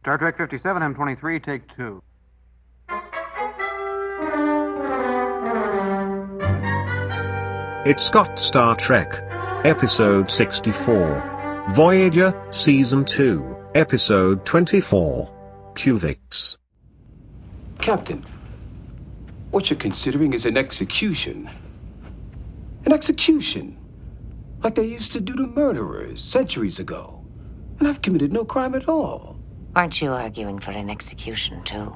Star Trek 57, M23, take 2. It's got Star Trek. Episode 64. Voyager, Season 2, Episode 24. Tuvix. Captain, what you're considering is an execution. An execution. Like they used to do to murderers centuries ago. And I've committed no crime at all. Aren't you arguing for an execution, too?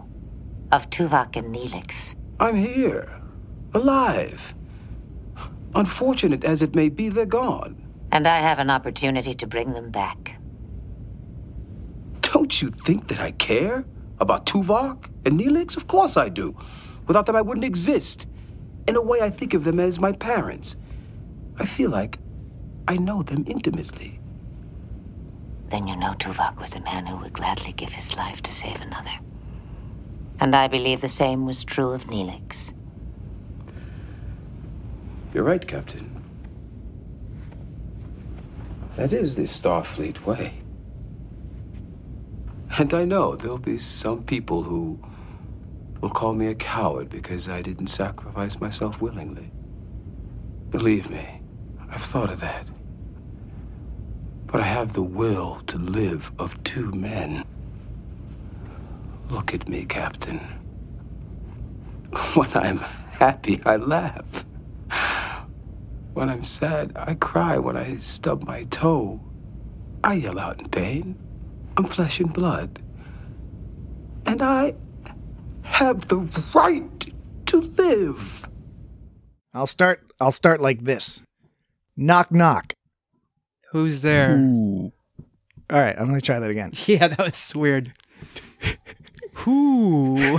Of Tuvok and Neelix? I'm here. Alive. Unfortunate as it may be, they're gone. And I have an opportunity to bring them back. Don't you think that I care about Tuvok and Neelix? Of course I do. Without them, I wouldn't exist. In a way, I think of them as my parents. I feel like I know them intimately. Then you know Tuvok was a man who would gladly give his life to save another. And I believe the same was true of Neelix. You're right, Captain. That is the Starfleet way. And I know there'll be some people who will call me a coward because I didn't sacrifice myself willingly. Believe me, I've thought of that. But I have the will to live of two men. Look at me, Captain. When I'm happy, I laugh. When I'm sad, I cry. When I stub my toe, I yell out in pain. I'm flesh and blood. And I have the right to live. I'll start like this. Knock, knock. Who's there? Ooh. All right, I'm going to try that again. Yeah, that was weird. Who?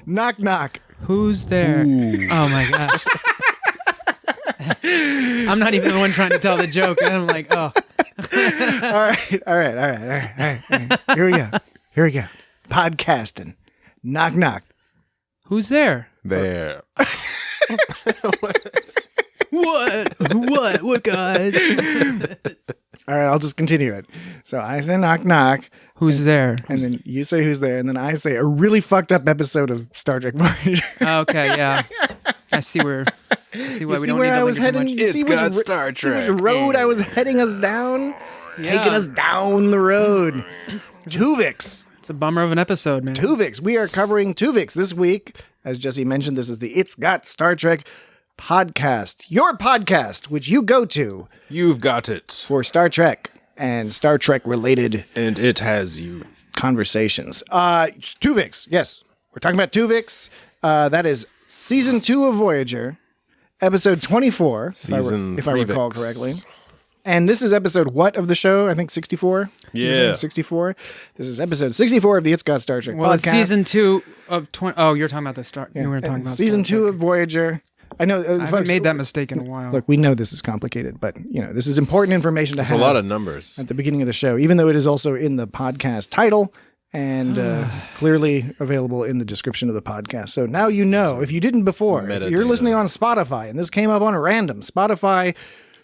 Knock, knock. Who's there? Ooh. Oh my gosh. I'm not even the one trying to tell the joke. And I'm like, oh. All right. Here we go. Podcasting. Knock, knock. Who's there? There. What guys? All right, I'll just continue it. So I say knock, knock. Who's there? And then you say who's there. And then I say a really fucked up episode of Star Trek Voyager. Okay, yeah. I see why we don't need to linger too much. It's got Star Trek. See which road I was heading us down? Yeah. Taking us down the road. Tuvix. It's a bummer of an episode, man. Tuvix. We are covering Tuvix this week. As Jesse mentioned, this is the It's Got Star Trek podcast. Your podcast, which you go to. You've got it. For Star Trek and Star Trek related. And it has you. Conversations. Tuvix. Yes. We're talking about Tuvix. That is Season 2 of Voyager. Episode 24. If I recall correctly. And this is episode what of the show? I think 64? Yeah. 64. This is episode 64 of the It's Got Star Trek Well, podcast. it's season 2 of 20. Oh, you're talking about the start. Yeah. You were talking about season 2 of Voyager. I know. I haven't made that mistake in a while. Look, we know this is complicated, but this is important information to have. It's a lot of numbers at the beginning of the show, even though it is also in the podcast title and clearly available in the description of the podcast. So now you know. If you didn't before, if you're listening on Spotify and this came up on a random Spotify,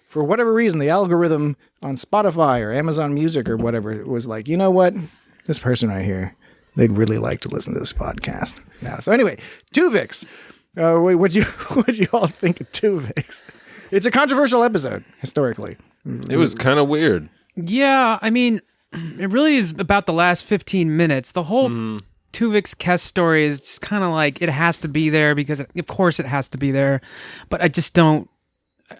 for whatever reason, the algorithm on Spotify or Amazon Music or whatever was like, you know what, this person right here, they'd really like to listen to this podcast now. So anyway, Tuvix. What'd you all think of Tuvix? It's a controversial episode historically. It was kind of weird. Yeah, I mean, it really is about the last 15 minutes. The whole Tuvix Kess story is just kind of like it has to be there because, of course, it has to be there. But I just don't.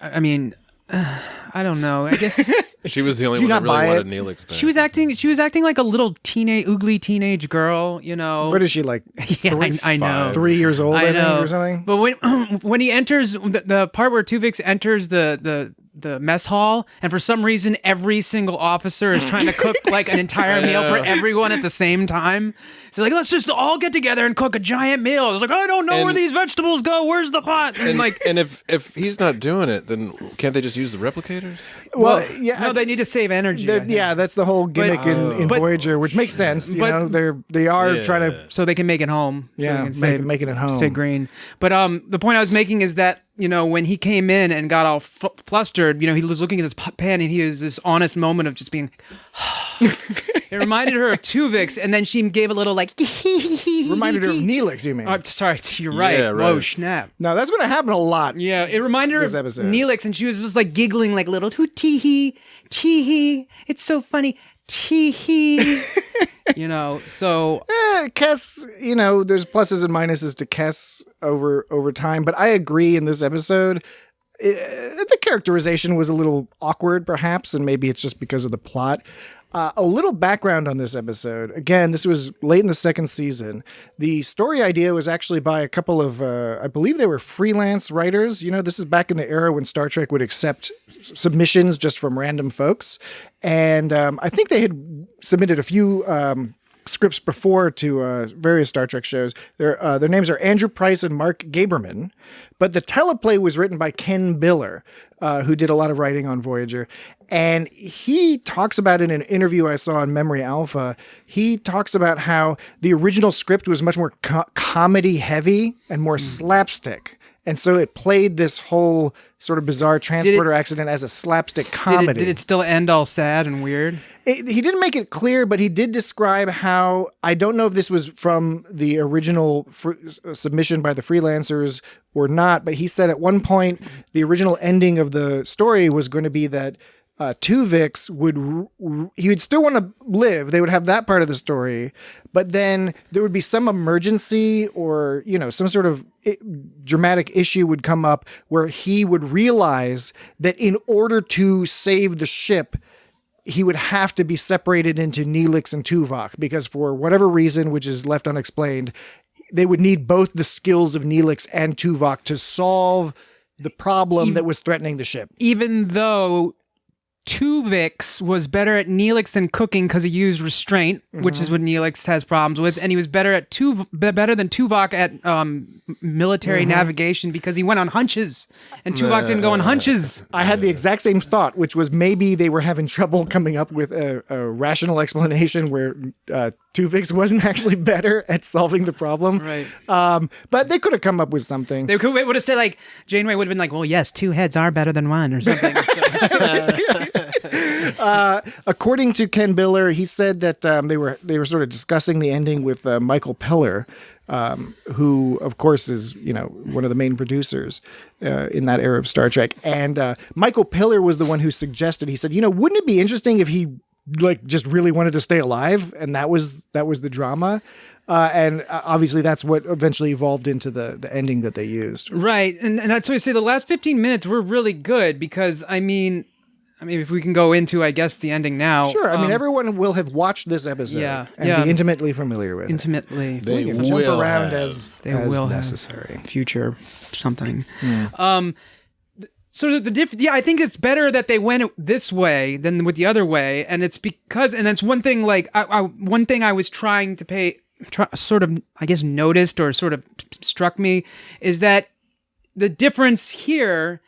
I mean, I don't know. I guess she was the only one that really wanted Neelix back. She was acting like a little oogly teenage girl, What is she, like? Yeah, I know. 3 years old, I think, or something. But when he enters the part where Tuvix enters the mess hall, and for some reason every single officer is trying to cook like an entire meal for everyone at the same time. So like, let's just all get together and cook a giant meal. It's like, I don't know where these vegetables go. Where's the pot? And if he's not doing it, then can't they just use the replicators? Well, yeah. No, they need to save energy. Yeah, that's the whole gimmick in Voyager, which makes sense. They are trying to, so they can make it home. Yeah, so they can making it home. Stay green. But the point I was making is that when he came in and got all flustered, he was looking at this pan and he was this honest moment of just being, it reminded her of Tuvix, and then she gave a little like, Reminded her of Neelix, you mean? Sorry, you're right. Yeah, right. Whoa, snap. No, that's going to happen a lot. Yeah, it reminded her of This episode. Neelix, and she was just like giggling like little tee-hee, it's so funny, tee-hee. So... Kess, there's pluses and minuses to Kess over time, but I agree in this episode, the characterization was a little awkward perhaps, and maybe it's just because of the plot. A little background on this episode. Again, this was late in the second season. The story idea was actually by a couple of, I believe they were freelance writers. This is back in the era when Star Trek would accept submissions just from random folks. And I think they had submitted a few scripts before to various Star Trek shows. Their names are Andrew Price and Mark Gaberman, but the teleplay was written by Ken Biller, who did a lot of writing on Voyager. And he talks about in an interview I saw on Memory Alpha, he talks about how the original script was much more comedy heavy and more slapstick. And so it played this whole sort of bizarre transporter accident as a slapstick comedy. Did it still end all sad and weird? He didn't make it clear, but he did describe how, I don't know if this was from the original submission by the freelancers or not, but he said at one point the original ending of the story was going to be that Tuvix he would still want to live. They would have that part of the story, but then there would be some emergency or, some sort of dramatic issue would come up where he would realize that in order to save the ship, he would have to be separated into Neelix and Tuvok, because for whatever reason, which is left unexplained, they would need both the skills of Neelix and Tuvok to solve the problem that was threatening the ship. Even though Tuvix was better at Neelix than cooking because he used restraint, which is what Neelix has problems with, and he was better than Tuvok at military navigation because he went on hunches, and Tuvok didn't go on hunches. I had the exact same thought, which was maybe they were having trouble coming up with a rational explanation where Tuvix wasn't actually better at solving the problem. Right. But they could have come up with something. They would have said, like, Janeway would have been like, well, yes, 2 heads are better than 1 or something. According to Ken Biller, he said that they were sort of discussing the ending with Michael Peller, who, of course, is one of the main producers in that era of Star Trek. And Michael Peller was the one who suggested. He said, wouldn't it be interesting if he just really wanted to stay alive, and that was the drama. And obviously that's what eventually evolved into the ending that they used. Right, and that's why I say the last 15 minutes were really good because I mean, if we can go into, I guess, the ending now. Sure. Everyone will have watched this episode and be intimately familiar with it. They will jump around have. as will necessary. Future something. Yeah. So I think it's better that they went this way than with the other way, and it's because, and that's one thing. Like, one thing I was trying to sort of, I guess, noticed or sort of struck me is that the difference here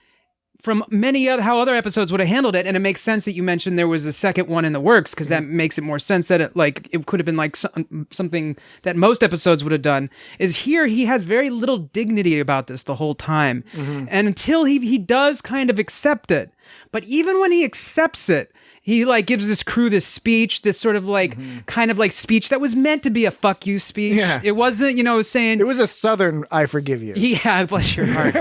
from how other episodes would have handled it, and it makes sense that you mentioned there was a second one in the works because that makes it more sense that it could have been like something that most episodes would have done, is here he has very little dignity about this the whole time. And until he does kind of accept it. But even when he accepts it, he gives this crew this speech, this sort of kind of speech that was meant to be a fuck you speech. Yeah. It wasn't, saying... It was a Southern, I forgive you. Yeah, bless your heart.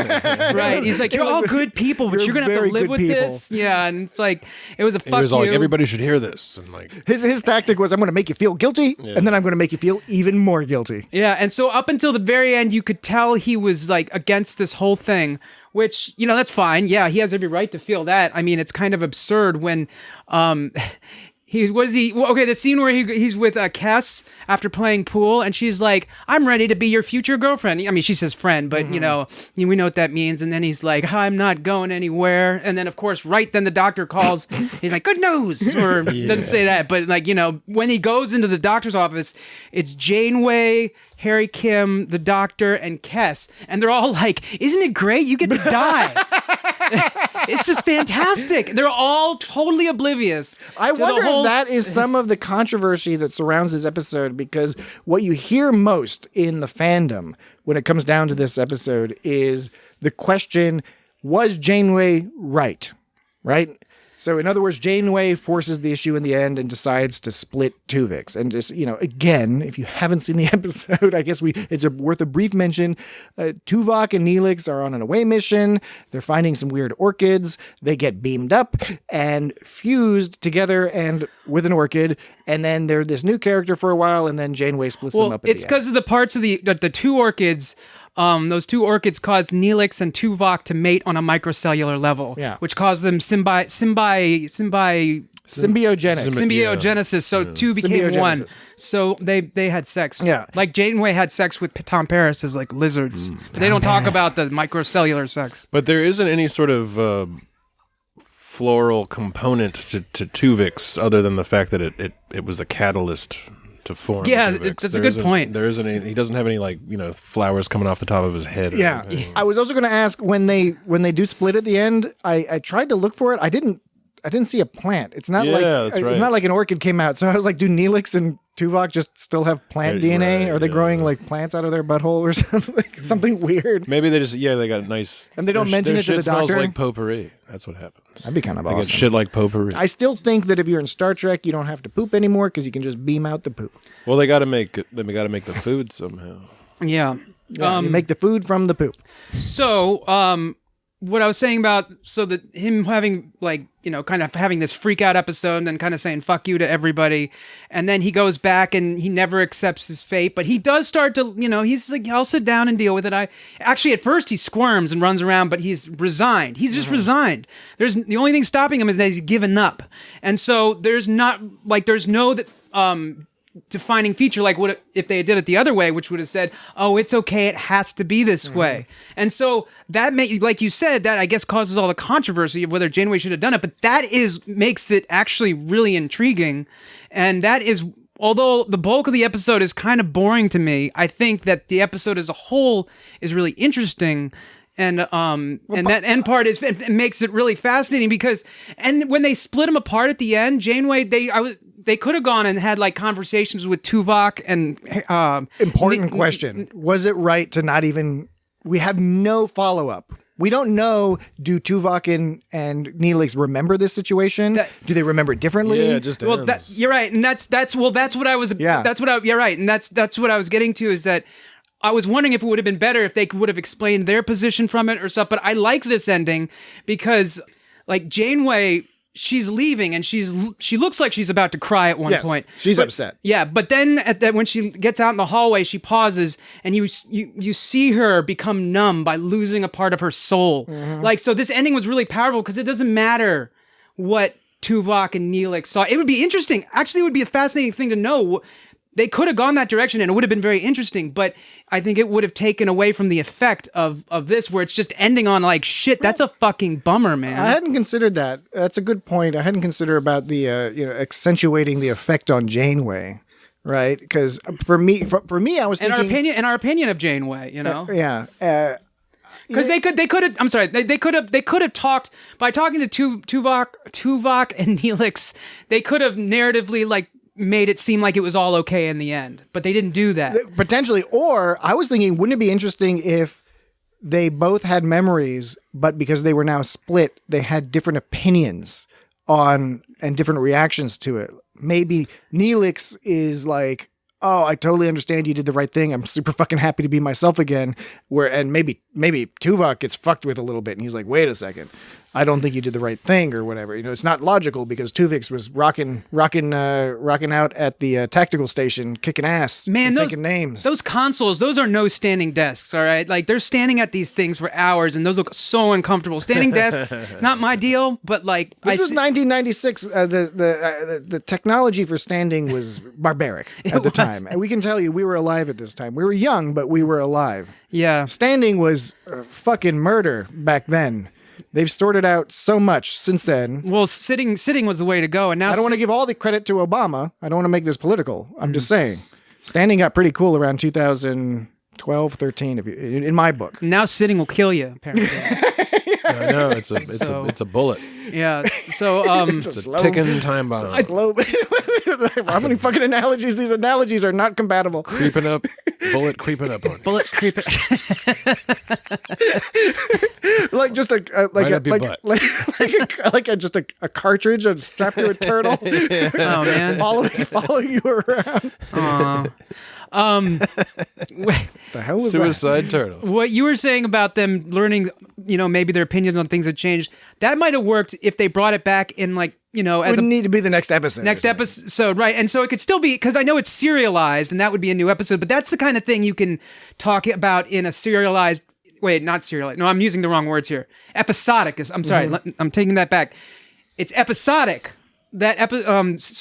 Right. He's like, you're all good people, but you're going to have to live with this. Yeah, and it's like, it was a fuck you. He was like, everybody should hear this. And his tactic was, I'm going to make you feel guilty, and then I'm going to make you feel even more guilty. Yeah, and so up until the very end, you could tell he was against this whole thing. Which, that's fine. Yeah, he has every right to feel that. I mean, it's kind of absurd when the scene where he's with Kess after playing pool, and she's like, I'm ready to be your future girlfriend. I mean, she says friend, but we know what that means. And then he's like, I'm not going anywhere. And then, of course, right then the doctor calls. He's like, good news, or doesn't say that, but when he goes into the doctor's office, it's Janeway, Harry Kim, the doctor, and Kess, and they're all like, isn't it great? You get to die. It's just fantastic. They're all totally oblivious. I wonder if that is some of the controversy that surrounds this episode, because what you hear most in the fandom when it comes down to this episode is the question, was Janeway right? Right? So in other words, Janeway forces the issue in the end and decides to split Tuvix. And just, again, if you haven't seen the episode, I guess it's worth a brief mention. Tuvok and Neelix are on an away mission. They're finding some weird orchids. They get beamed up and fused together and with an orchid. And then they're this new character for a while, and then Janeway splits them up at the end. It's because of the parts of the two orchids. Those two orchids caused Neelix and Tuvok to mate on a microcellular level, which caused them symbiogenesis. So two became one. So they had sex. Yeah, like Janeway had sex with Tom Paris as like lizards. But they don't talk about the microcellular sex. But there isn't any sort of floral component to Tuvix other than the fact that it was the catalyst to form. Yeah, that's a good point. There isn't any, he doesn't have any flowers coming off the top of his head. Yeah. I was also going to ask, when they do split at the end, I tried to look for it. I didn't see a plant. It's not it's not like an orchid came out. So I was like, do Neelix and Tuvok just still have plant DNA? Right, Are they growing like plants out of their butthole or something? Something weird. Maybe they they got nice. And they don't mention it to the doctor. Smells like potpourri. That's what happens. That'd be kind of awesome. They get shit like potpourri. I still think that if you're in Star Trek, you don't have to poop anymore because you can just beam out the poop. Well, they got to make the food somehow. Yeah. You make the food from the poop. So, what I was saying about that him having kind of having this freak out episode and then kind of saying fuck you to everybody, and then he goes back and he never accepts his fate, but he does start to he's like, I'll sit down and deal with it. I actually at first he squirms and runs around, but he's resigned. He's just resigned. There's the only thing stopping him is that he's given up, and so there's no defining feature like what if they did it the other way, which would have said, oh, it's okay, it has to be this way. And so that like you said, that I guess causes all the controversy of whether Janeway should have done it, but that makes it actually really intriguing. And that is, although the bulk of the episode is kind of boring to me, I think that the episode as a whole is really interesting. And that end part it makes it really fascinating because, and when they split them apart at the end, Janeway, they could have gone and had like conversations with Tuvok and important question. Was it right to not even, we have no follow-up. We don't know, do Tuvok and Neelix remember this situation? Do they remember it differently? Yeah, just you're right. And that's what I was, you're right. And that's what I was getting to, is that I was wondering if it would have been better if they would have explained their position from it or stuff. But I like this ending because, like, Janeway, she's leaving and she looks like she's about to cry at one point. She's upset. Yeah, but then when she gets out in the hallway, she pauses and you see her become numb by losing a part of her soul. Like, so this ending was really powerful because it doesn't matter what Tuvok and Neelix saw. It would be interesting. Actually, it would be a fascinating thing to know. They could have gone that direction and it would have been very interesting, but I think it would have taken away from the effect of this, where it's just ending on like, shit, that's a fucking bummer, man. I hadn't considered that. That's a good point. I hadn't considered about the, accentuating the effect on Janeway, right? Because for me, I was thinking... In our opinion of Janeway, yeah. Because they could have. I'm sorry. They could have talked by talking to Tuvok and Neelix. They could have narratively like made it seem like it was all okay in the end, but they didn't do that. Potentially. Or I was thinking, wouldn't it be interesting if they both had memories, but because they were now split, they had different opinions on and different reactions to it. Maybe Neelix is like, oh, I totally understand you did the right thing. I'm super fucking happy to be myself again. And maybe Tuvok gets fucked with a little bit and he's like, wait a second, I don't think you did the right thing or whatever. It's not logical because Tuvix was rocking out at the tactical station, kicking ass, taking names. Those consoles, those are no standing desks, all right? Like, they're standing at these things for hours, and those look so uncomfortable. Standing desks, not my deal, but like... This was 1996. The technology for standing was barbaric at the time. And we can tell you, we were alive at this time. We were young, but we were alive. Yeah. Standing was fucking murder back then. They've sorted out so much since then. Well, sitting was the way to go, and now I don't want to give all the credit to Obama. I don't want to make this political. I'm just saying, standing got pretty cool around 2012, 13, in my book. Now sitting will kill you, apparently. I know it's a bullet. Yeah. So It's a ticking time bomb. Slow. How many fucking analogies? These analogies are not compatible. Creeping up, bullet creeping up on. bullet creeping. Like just a just a cartridge strapped to a turtle. Oh man. following you around. The hell was Suicide turtle. What you were saying about them learning, maybe their opinions on things had changed. That might have worked if they brought it back in as Wouldn't need to be the next episode. Next episode, right? And so it could still be, because I know it's serialized, and that would be a new episode. But that's the kind of thing you can talk about in a serialized. Wait, not serialized. No, I'm using the wrong words here. Episodic. I'm sorry. I'm taking that back. It's episodic. That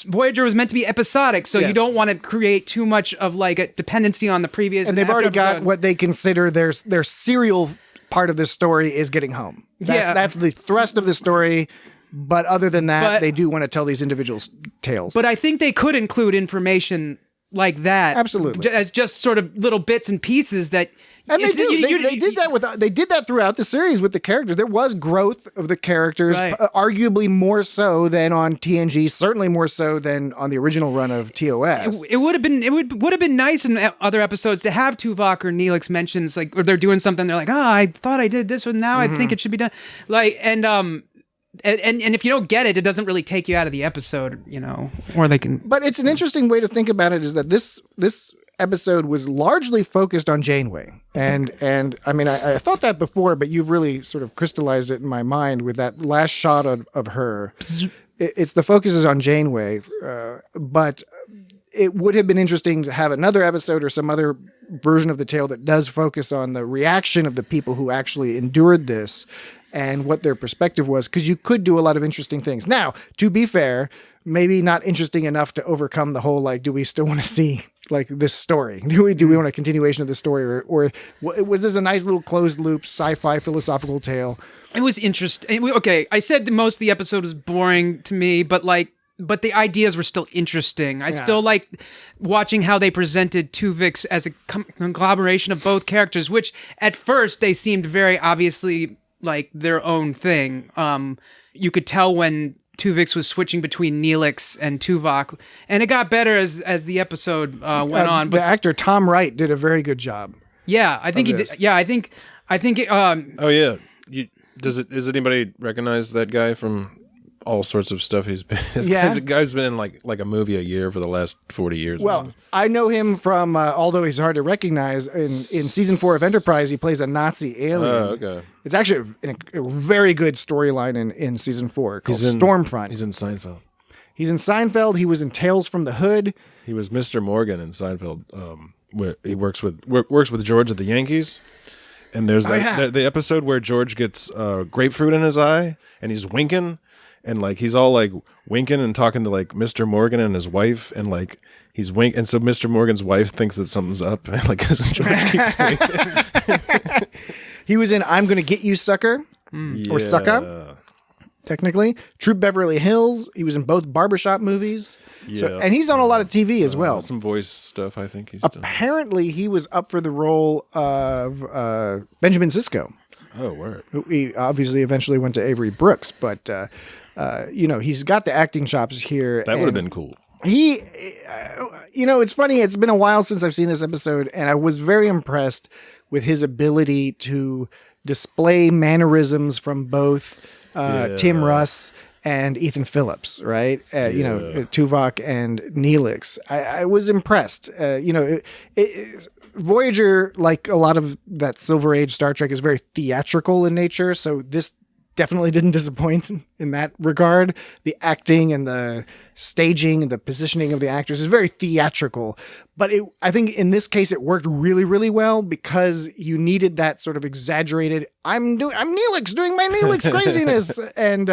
Voyager was meant to be episodic, so you don't want to create too much of like a dependency on the previous. And they've already got what they consider their serial part of this story is getting home. That's the thrust of the story. But other than that, they do want to tell these individual tales. But I think they could include information like that, absolutely, as just sort of little bits and pieces that. And they do. They did that they did that throughout the series with the characters. There was growth of the characters, right. Arguably more so than on TNG. Certainly more so than on the original run of TOS. It would have been nice in other episodes to have Tuvok or Neelix mentions or they're doing something. They're like, I thought I did this one. Now I think it should be done. And if you don't get it, it doesn't really take you out of the episode, or they can. But it's an interesting way to think about it. Is that this episode was largely focused on Janeway, and I mean I thought that before, but you've really sort of crystallized it in my mind with that last shot of her. It's the focus is on Janeway, but it would have been interesting to have another episode or some other version of the tale that does focus on the reaction of the people who actually endured this and what their perspective was, because you could do a lot of interesting things. Now, to be fair, maybe not interesting enough to overcome the whole, do we still want to see this story? Do we want a continuation of the story, or was this a nice little closed loop sci-fi philosophical tale? It was interesting. Okay, I said that most of the episode was boring to me, but the ideas were still interesting. I still like watching how they presented Tuvix as a conglomeration of both characters, which at first they seemed very obviously like their own thing. You could tell when Tuvix was switching between Neelix and Tuvok, and it got better as the episode went on. But the actor Tom Wright did a very good job. Yeah, I think he did. Yeah, I think. Oh yeah. Does anybody recognize that guy from all sorts of stuff he's been? This guy's been in like a movie a year for the last 40 years. Well, I know him from, although he's hard to recognize, in season 4 of Enterprise, he plays a Nazi alien. Oh, okay. It's actually a very good storyline in season 4 called Stormfront. He's in Seinfeld. He's in Seinfeld. He was in Tales from the Hood. He was Mr. Morgan in Seinfeld, where he works with George at the Yankees. And there's the episode where George gets grapefruit in his eye, and he's winking. And he's all winking and talking to Mr. Morgan and his wife, and he's winking, and so Mr. Morgan's wife thinks that something's up, and George keeps winking. He was in "I'm Gonna Get You, Sucker" or "Sucker," technically. Troop Beverly Hills. He was in both barbershop movies. Yeah, so, and he's on a lot of TV as well. Some voice stuff, I think he's apparently done. He was up for the role of Benjamin Sisko. Oh, word. He obviously eventually went to Avery Brooks, but he's got the acting chops here. That would have been cool. He, it's funny. It's been a while since I've seen this episode, and I was very impressed with his ability to display mannerisms from both Tim Russ and Ethan Phillips, right? Tuvok and Neelix. I was impressed. Voyager, like a lot of that Silver Age Star Trek, is very theatrical in nature, so this definitely didn't disappoint in that regard. The acting and the staging and the positioning of the actors is very theatrical, but I think in this case it worked really, really well because you needed that sort of exaggerated, I'm Neelix doing my Neelix craziness, and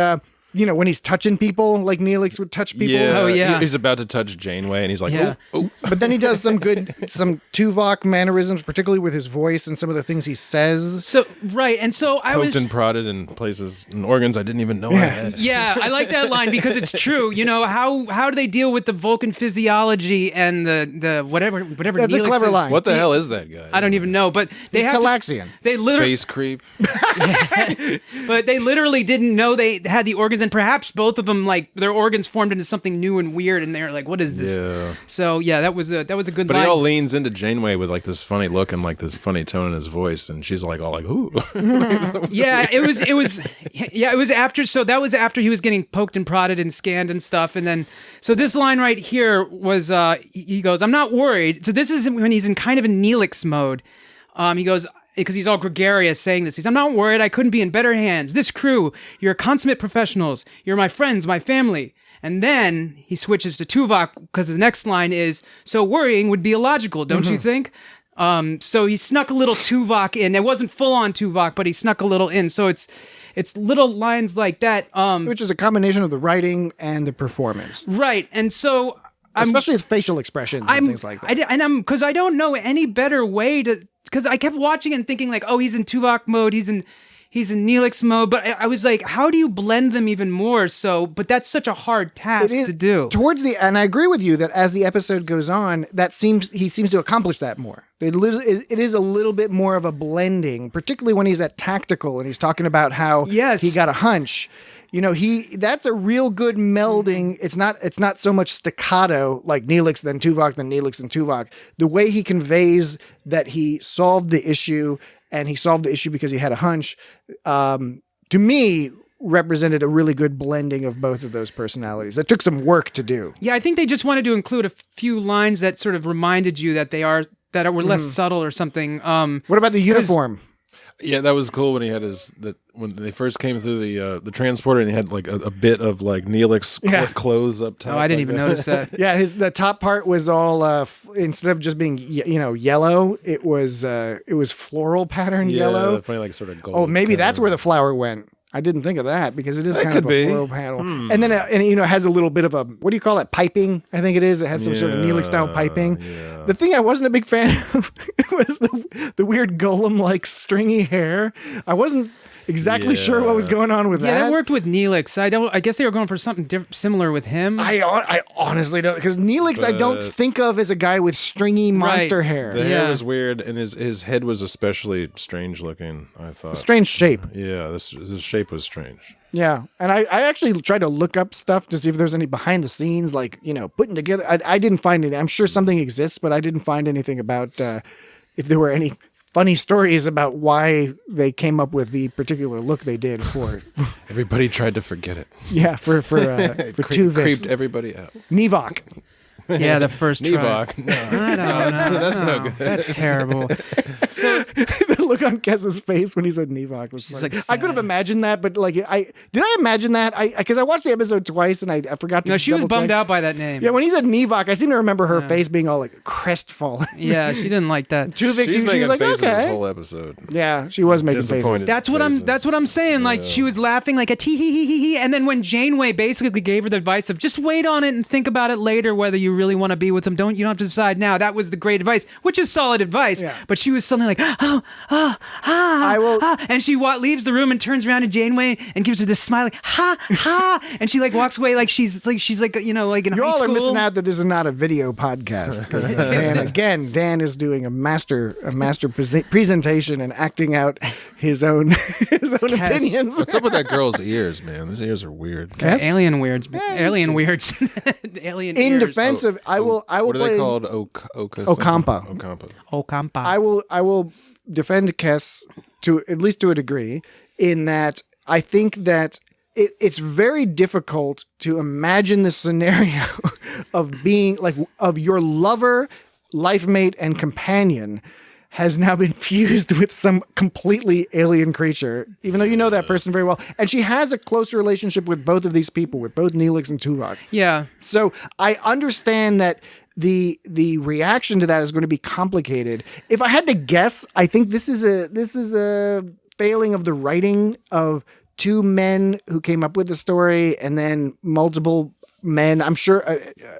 when he's touching people, like Neelix would touch people. Yeah. Oh, yeah. He's about to touch Janeway, and he's like, Yeah. oh. But then he does some Tuvok mannerisms, particularly with his voice and some of the things he says. So right, and so I Poked was and prodded in places and organs I didn't even know I had. Yeah, I like that line because it's true. How do they deal with the Vulcan physiology and the whatever That's a Neelix clever is? line. What the hell is that guy? I don't even know, but they He's have Talaxian. they literally Space creep. but they literally didn't know they had the organs, and perhaps both of them, like, their organs formed into something new and weird, and they're like, what is this? Yeah. So yeah, that was a good But line. he all leans into Janeway with like this funny look and like this funny tone in his voice, and she's like all like, "Ooh." Yeah, it was after. So that was after he was getting poked and prodded and scanned and stuff. And then, so this line right here was, he goes, "I'm not worried." So this is when he's in kind of a Neelix mode. He goes, because he's all gregarious saying this. He's, "I'm not worried. I couldn't be in better hands. This crew, you're consummate professionals. You're my friends, my family." And then he switches to Tuvok because the next line is, "So worrying would be illogical, don't you think?" So he snuck a little Tuvok in. It wasn't full on Tuvok, but he snuck a little in. So it's little lines like that. Which is a combination of the writing and the performance. Right. And so Especially with facial expressions and things like that. Because I don't know any better way to, because I kept watching and thinking like, oh, he's in Tuvok mode. He's in Neelix mode, but I was like, how do you blend them even more? So, but that's such a hard task to do. And I agree with you that as the episode goes on, he seems to accomplish that more. It is a little bit more of a blending, particularly when he's at tactical and he's talking about how he got a hunch. That's a real good melding. It's not so much staccato like Neelix then Tuvok then Neelix and Tuvok. The way he conveys that he solved the issue, and he solved the issue because he had a hunch, to me, represented a really good blending of both of those personalities. That took some work to do. Yeah, I think they just wanted to include a few lines that sort of reminded you that were less subtle or something. What about the uniform? Yeah, that was cool when he had when they first came through the transporter, and he had like a bit of like Neelix clothes up top. Oh, I didn't like even that. notice that. Yeah, the top part was all instead of just being yellow, it was floral pattern yellow. Funny, like sort of gold. Oh, maybe that's where the flower went. I didn't think of that because it is kind of a floral panel. And then it has a little bit of a, what do you call it? Piping, I think it is. It has some sort of Neelix style piping. Yeah. The thing I wasn't a big fan of was the weird golem-like stringy hair. I wasn't exactly sure what was going on with that. Yeah, that worked with Neelix. I guess they were going for something similar with him. I honestly don't, because Neelix I don't think of as a guy with stringy monster hair. The hair was weird, and his head was especially strange looking, I thought. Strange shape. Yeah, his shape was strange. Yeah, and I actually tried to look up stuff to see if there's any behind the scenes, like, putting together. I didn't find anything. I'm sure something exists, but I didn't find anything about if there were any funny stories about why they came up with the particular look they did for it. Everybody tried to forget it. Yeah, for Tuvix. Creeped everybody out. Nevok. Yeah, the first try. Nevok. No, that's no good. That's terrible. So the look on Kes's face when he said Nevok was funny. like I could have imagined that, but like, did I imagine that? Because I watched the episode twice and I forgot to. No, she was double-check. bummed out by that name. Yeah, when he said Nevok, I seem to remember her face being all like crestfallen. Yeah, she didn't like that. Tuvix, She's she making was like, faces this okay. whole episode. Yeah, she was making faces. Disappointed That's what I'm saying. Like, she was laughing like a tee hee hee hee, and then when Janeway basically gave her the advice of just wait on it and think about it later whether you really want to be with him. You don't have to decide now. That was the great advice, which is solid advice. Yeah. But she was something like, and she leaves the room and turns around to Janeway and gives her this smile, like, ha ha, and she like walks away like she's like like in you high school. All are missing out that this is not a video podcast. Dan is doing a master presentation and acting out his own opinions. What's up with that girl's ears, man? Those ears are weird. Yes? Alien weirds. Alien weirds. Alien In ears. defense of, I will What are play they called? Ocampa. I will defend Kes at least to a degree, in that I think that it's very difficult to imagine the scenario of being like, of your lover, life mate, and companion has now been fused with some completely alien creature, even though you know that person very well. And she has a close relationship with both of these people, with both Neelix and Tuvok. Yeah. So I understand that the reaction to that is going to be complicated. If I had to guess, I think this is a failing of the writing of two men who came up with the story and then multiple men. I'm sure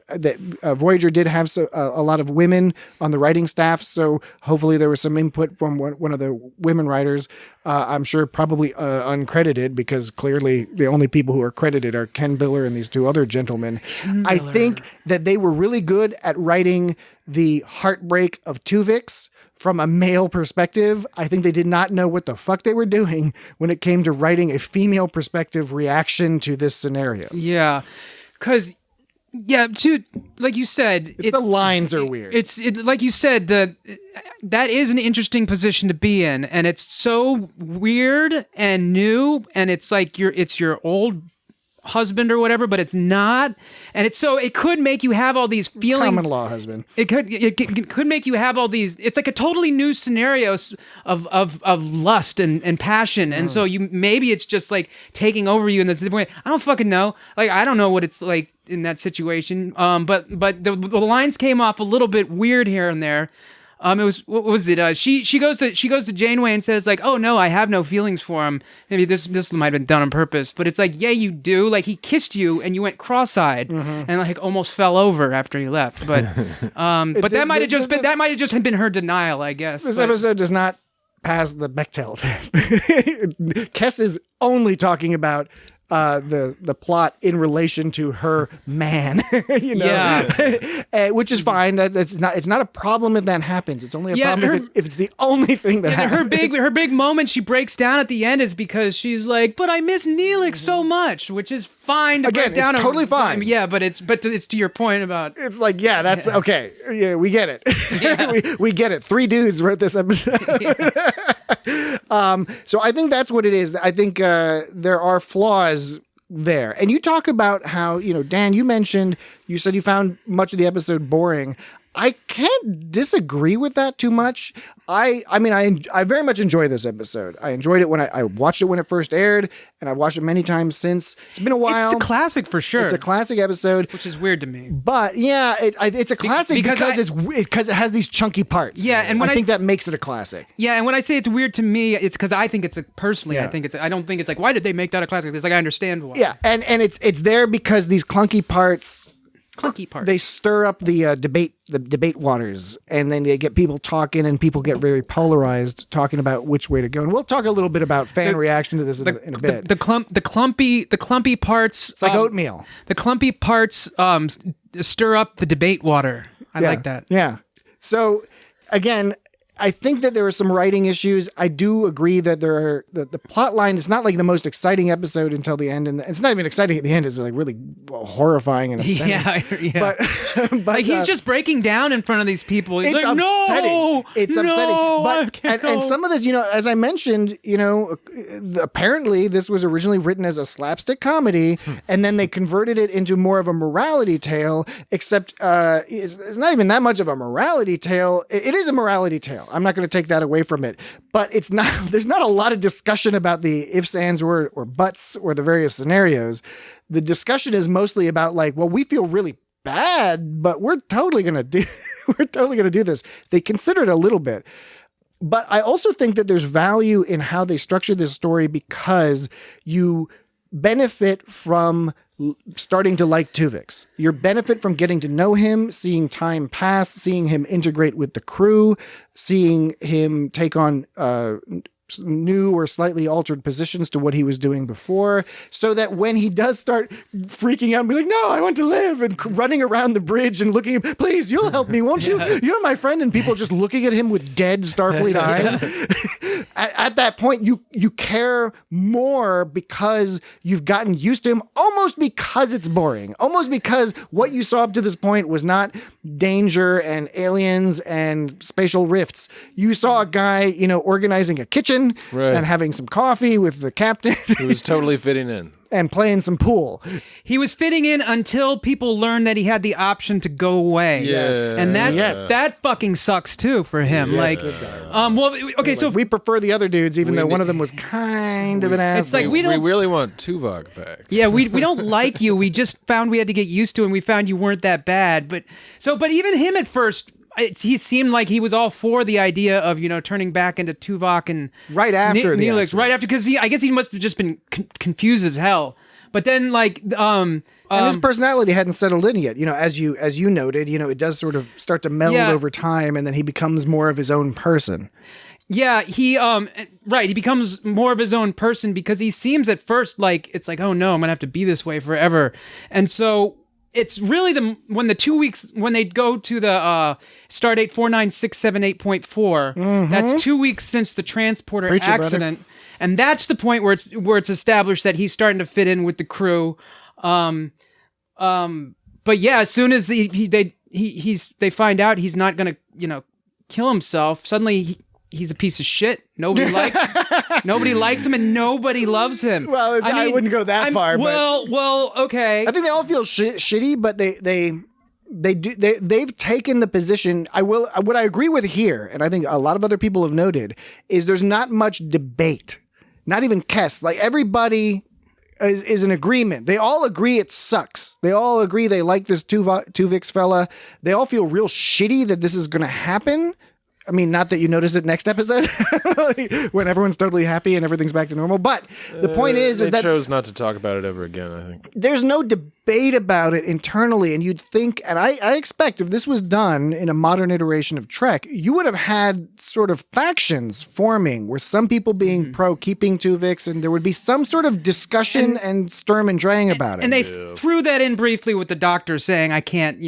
that Voyager did have a lot of women on the writing staff, so hopefully there was some input from one of the women writers. I'm sure probably uncredited, because clearly the only people who are credited are Ken Biller and these two other gentlemen. I think that they were really good at writing the heartbreak of Tuvix from a male perspective. I think they did not know what the fuck they were doing when it came to writing a female perspective reaction to this scenario. Yeah. Because, like you said, the lines are weird. It's like you said, that is an interesting position to be in, and it's so weird and new, and it's like it's your old husband or whatever, but it's not, and it could make you have all these feelings. Common law husband. It could make you have all these. It's like a totally new scenarios of lust and passion, and so maybe it's just like taking over you in this way. I don't fucking know. Like, I don't know what it's like in that situation. But the lines came off a little bit weird here and there. It was, what was it? She goes to Janeway and says, like, "Oh no, I have no feelings for him." Maybe this might have been done on purpose, but it's like, yeah, you do. Like, he kissed you and you went cross-eyed and like almost fell over after he left. But that might have just been her denial, I guess. This episode does not pass the Bechdel test. Kess is only talking about the plot in relation to her man, which is fine. It's not a problem if that happens. It's only a problem if it's the only thing that happens. Her big moment, she breaks down at the end, is because she's like, "But I miss Neelix so much," which is fine to break down. It's totally fine. Yeah, but it's to your point about it's like, that's okay. Yeah, we get it. Yeah. we get it. 3 dudes wrote this episode. So I think that's what it is. I think there are flaws there. And you talk about how, Dan, you said you found much of the episode boring. I can't disagree with that too much. I very much enjoy this episode. I enjoyed it when I watched it when it first aired, and I've watched it many times since. It's been a while. It's a classic for sure. It's a classic episode, which is weird to me. But yeah, it's a classic because it has these chunky parts. Yeah, and I think that makes it a classic. Yeah, and when I say it's weird to me, it's because I think I don't think it's like, why did they make that a classic? It's like, I understand why. Yeah, and it's there because these clunky parts. They stir up the debate waters, and then they get people talking, and people get very polarized talking about which way to go. And we'll talk a little bit about fan reaction to this in a bit. The clumpy parts. It's like oatmeal. The clumpy parts stir up the debate water. I like that. Yeah. So again, I think that there are some writing issues. I do agree that the plot line is not like the most exciting episode until the end, and it's not even exciting at the end. It's like really horrifying and upsetting. Yeah. But like, he's just breaking down in front of these people. He's it's like, upsetting. No, it's upsetting. But and some of this, as I mentioned, apparently this was originally written as a slapstick comedy, and then they converted it into more of a morality tale. Except it's not even that much of a morality tale. It is a morality tale. I'm not going to take that away from it, but it's not. There's not a lot of discussion about the ifs, ands, or buts, or the various scenarios. The discussion is mostly about like, well, we feel really bad, but we're totally going to do this. They consider it a little bit. But I also think that there's value in how they structure this story, because you benefit from starting to like Tuvix. You benefit from getting to know him, seeing time pass, seeing him integrate with the crew, seeing him take on new or slightly altered positions to what he was doing before, so that when he does start freaking out and be like, no, I want to live, and running around the bridge and looking, please, you'll help me, won't you? You're my friend, and people just looking at him with dead Starfleet eyes. At that point, you care more because you've gotten used to him, almost because it's boring, almost because what you saw up to this point was not danger and aliens and spatial rifts. You saw a guy, organizing a kitchen and having some coffee with the captain. He was totally fitting in. And playing some pool. He was fitting in until people learned that he had the option to go away. Yes. And that fucking sucks too for him. Yes, it does. Okay, so we prefer the other dudes, even though one of them was kind of an ass. It's like we really want Tuvok back. Yeah, we don't like you. We just found we had to get used to, and we found you weren't that bad. But even him at first, he seemed like he was all for the idea of, turning back into Tuvok and right after the Neelix, accident. right after, because I guess he must have just been confused as hell. But then, and his personality hadn't settled in yet. As you noted, it does sort of start to meld over time, and then he becomes more of his own person. Yeah, he becomes more of his own person because he seems at first like it's like, oh no, I'm gonna have to be this way forever, and so. It's really when the 2 weeks when they go to the Stardate 49678.4. That's 2 weeks since the transporter accident, and that's the point where it's established that he's starting to fit in with the crew. But yeah, as soon as they find out he's not gonna kill himself, suddenly he's a piece of shit. Nobody likes him, and nobody loves him. Well, I wouldn't go that far. Well, okay. I think they all feel shitty, but they've taken the position. What I agree with here, and I think a lot of other people have noted, is there's not much debate. Not even Kess. Like, everybody is in agreement. They all agree it sucks. They all agree they like this Tuvix fella. They all feel real shitty that this is going to happen. I mean, not that you notice it next episode when everyone's totally happy and everything's back to normal. But the point is that they chose not to talk about it ever again, I think. There's no debate about it internally. And you'd think, and I expect if this was done in a modern iteration of Trek, you would have had sort of factions forming where some people being pro keeping Tuvix, and there would be some sort of discussion and Sturm and Drang about it. And they threw that in briefly with the doctor saying, I can't,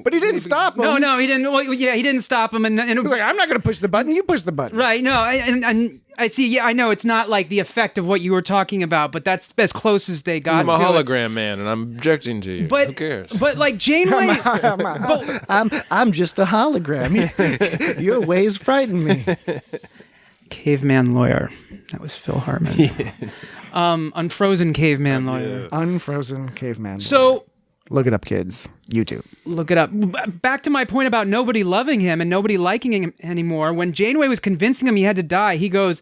But he didn't stop him. No, he didn't. Well, yeah, he didn't stop him. And it was like, I'm not going to push the button. You push the button. Right. No, and I see. Yeah, I know it's not like the effect of what you were talking about, but that's as close as they got. I'm a hologram man, and I'm objecting to you. But who cares? But like Janeway, I'm just a hologram. Your ways frighten me. Caveman lawyer. That was Phil Hartman. Unfrozen caveman lawyer. Unfrozen caveman. So. Look it up, kids. YouTube. Look it up. Back to my point about nobody loving him and nobody liking him anymore. When Janeway was convincing him he had to die, he goes,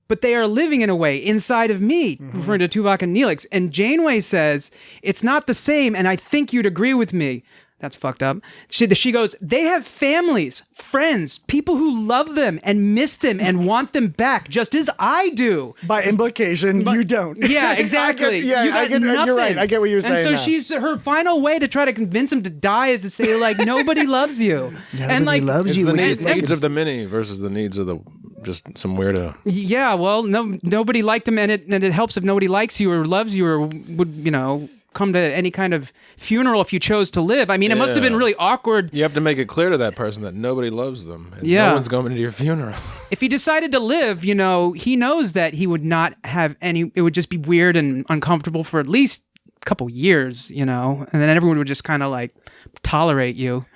but they are living in a way inside of me, referring to Tuvok and Neelix. And Janeway says, it's not the same, and I think you'd agree with me. That's fucked up. She goes, they have families, friends, people who love them and miss them and want them back, just as I do. By implication, you don't. Yeah, exactly. You're right. I get what you're saying. And so her final way to try to convince him to die is to say, like, nobody loves you. Nobody loves you. It's the needs of the many versus the needs of the just some weirdo. Yeah, well, nobody liked him, and it helps if nobody likes you or loves you or would, come to any kind of funeral if you chose to live. I mean, it must have been really awkward. You have to make it clear to that person that nobody loves them. And no one's going to your funeral. If he decided to live, he knows that he would not have any, it would just be weird and uncomfortable for at least a couple years, and then everyone would just kind of like tolerate you.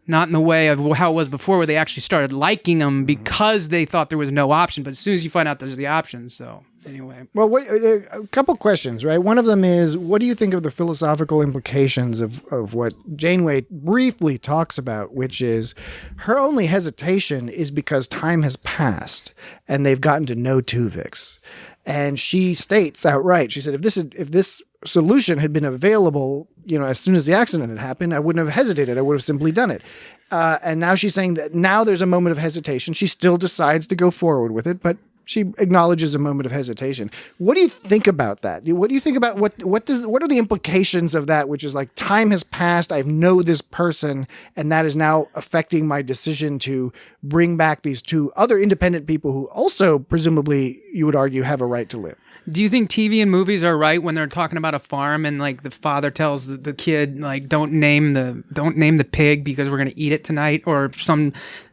Not in the way of how it was before where they actually started liking him because they thought there was no option. But as soon as you find out there's the option, so anyway. Well, a couple questions, right? One of them is, what do you think of the philosophical implications of what Janeway briefly talks about, which is her only hesitation is because time has passed and they've gotten to know Tuvix. And she states outright, she said, if this solution had been available, as soon as the accident had happened, I wouldn't have hesitated. I would have simply done it. And now she's saying that now there's a moment of hesitation. She still decides to go forward with it, but she acknowledges a moment of hesitation. What do you think about that? What do you think about what are the implications of that, which is like time has passed, I know this person, and that is now affecting my decision to bring back these two other independent people who also, presumably, you would argue, have a right to live. Do you think TV and movies are right when they're talking about a farm and like the father tells the kid like don't name the pig because we're gonna eat it tonight or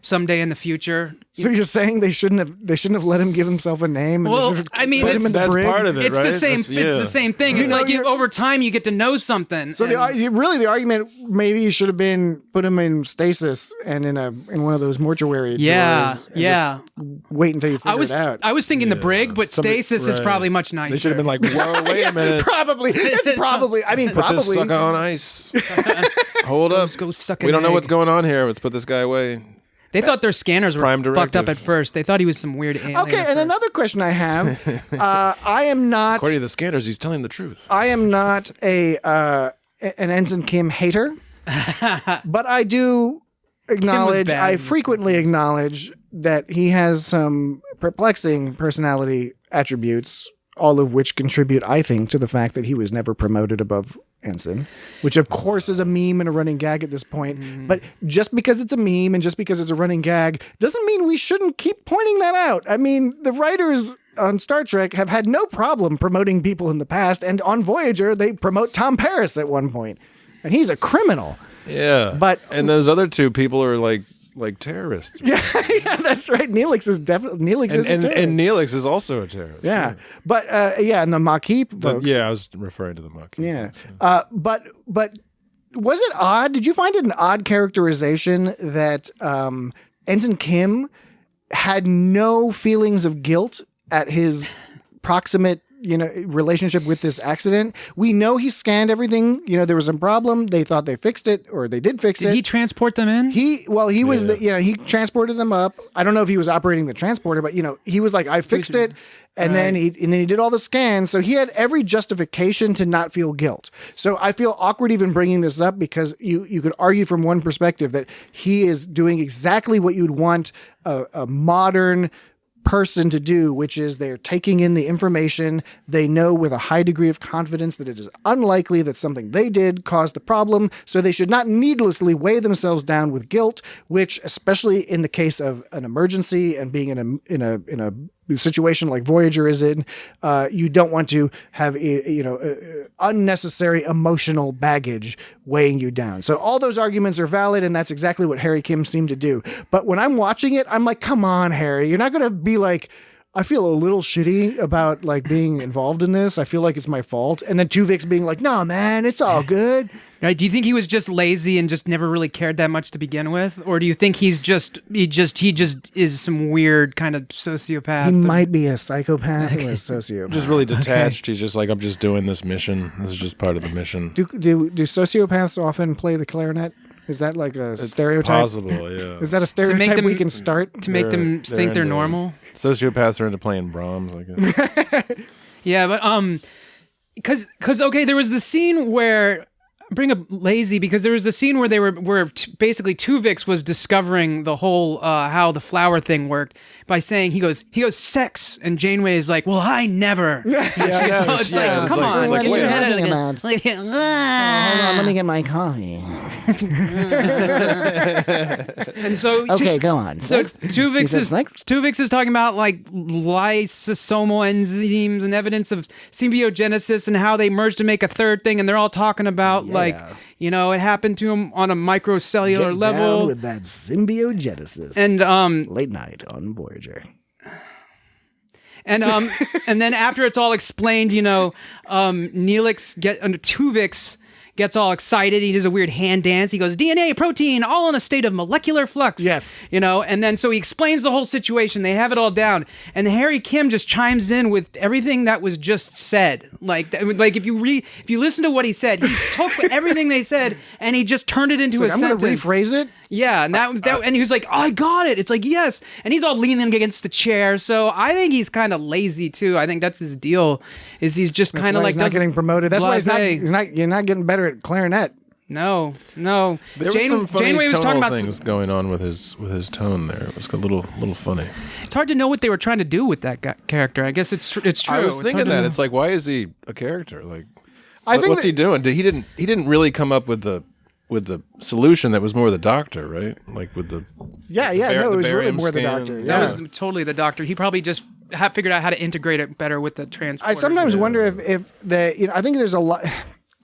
someday in the future? So you're saying they shouldn't have let him give himself a name? Well, I mean, that's part of it, it's right? the same. It's the same thing. It's like over time you get to know something. So the argument maybe should have been put him in stasis and in one of those mortuary. Yeah. Wait until you figure it out. I was thinking the brig, but stasis is probably much nicer. They should have been like, whoa, wait a minute. Probably. It's probably. I mean, put this sucker on ice. Hold up. Go suck we don't know what's going on here. Let's put this guy away. They thought their scanners were fucked up at first. They thought he was some weird alien. Okay, and another question I have. I am not... According to the scanners, he's telling the truth. I am not an Ensign Kim hater, but I do frequently acknowledge that he has some perplexing personality attributes, all of which contribute, I think, to the fact that he was never promoted above ensign, which of course is a meme and a running gag at this point. But just because it's a meme and just because it's a running gag doesn't mean we shouldn't keep pointing that out. I mean, the writers on Star Trek have had no problem promoting people in the past, and on Voyager they promote Tom Paris at one point, and he's a criminal. Yeah, and those other two people are like terrorists. Yeah, that's right. Neelix is definitely a terrorist. And Neelix is also a terrorist. Yeah, but and the Maquis folks. I was referring to the Maquis. Yeah, but was it odd? Did you find it an odd characterization that Ensign Kim had no feelings of guilt at his proximate, relationship with this accident? We know he scanned everything. There was a problem. They thought they fixed it, or they did fix it. Did he transport them in? He he transported them up. I don't know if he was operating the transporter, but he was like, I fixed it. And then he did all the scans. So he had every justification to not feel guilt. So I feel awkward even bringing this up, because you could argue from one perspective that he is doing exactly what you'd want a modern person to do, which is they're taking in the information. They know with a high degree of confidence that it is unlikely that something they did caused the problem, so they should not needlessly weigh themselves down with guilt, which, especially in the case of an emergency and being in a situation like Voyager is in, you don't want to have unnecessary emotional baggage weighing you down. So all those arguments are valid, and that's exactly what Harry Kim seemed to do. But when I'm watching it, I'm like, come on, Harry, you're not going to be like, I feel a little shitty about being involved in this. I feel like it's my fault. And then Tuvix being like, no, man, it's all good. Right? Do you think he was just lazy and just never really cared that much to begin with, or do you think he just is some weird kind of sociopath? He might be a psychopath or a sociopath. Just really detached. Okay. He's just like, I'm just doing this mission. This is just part of the mission. Do sociopaths often play the clarinet? Is that like a stereotype? Possible, yeah. Is that a stereotype we can start? To make them think they're normal? Sociopaths are into playing Brahms, I guess. Yeah, but because okay, there was the scene where, bring up lazy, because there was the scene where they were basically Tuvix was discovering the whole how the flower thing worked by saying he goes sex, and Janeway is like, well, I never. It's like, come on, what are you talking about? Hold on, let me get my coffee. And so okay, go on. So Tuvix is talking about lysosomal enzymes and evidence of symbiogenesis and how they merge to make a third thing, and they're all talking about it happened to him on a microcellular level. Down with that symbiogenesis. And late night on Voyager. And and then after it's all explained, Tuvix gets all excited. He does a weird hand dance. He goes, DNA, protein, all in a state of molecular flux. Yes. And then so he explains the whole situation. They have it all down. And Harry Kim just chimes in with everything that was just said. Like if you listen to what he said, he took everything they said and he just turned it into a sentence. I'm going to rephrase it. Yeah. And and he was like, oh, I got it. It's like, yes. And he's all leaning against the chair. So I think he's kind of lazy too. I think that's his deal, is he's just kind of like, he's not getting promoted. That's why you're not getting better at clarinet. No. There was some funny Janeway was talking about things going on with his tone there. It was a little funny. It's hard to know what they were trying to do with that character. I guess it's true. I was thinking that it's like, why is he a character? Like, I think what's he doing? He didn't really come up with the solution. That was more the doctor, right? Like with the it was really more the doctor. That was totally the doctor. He probably just figured out how to integrate it better with the transporter. I sometimes wonder if I think there's a lot.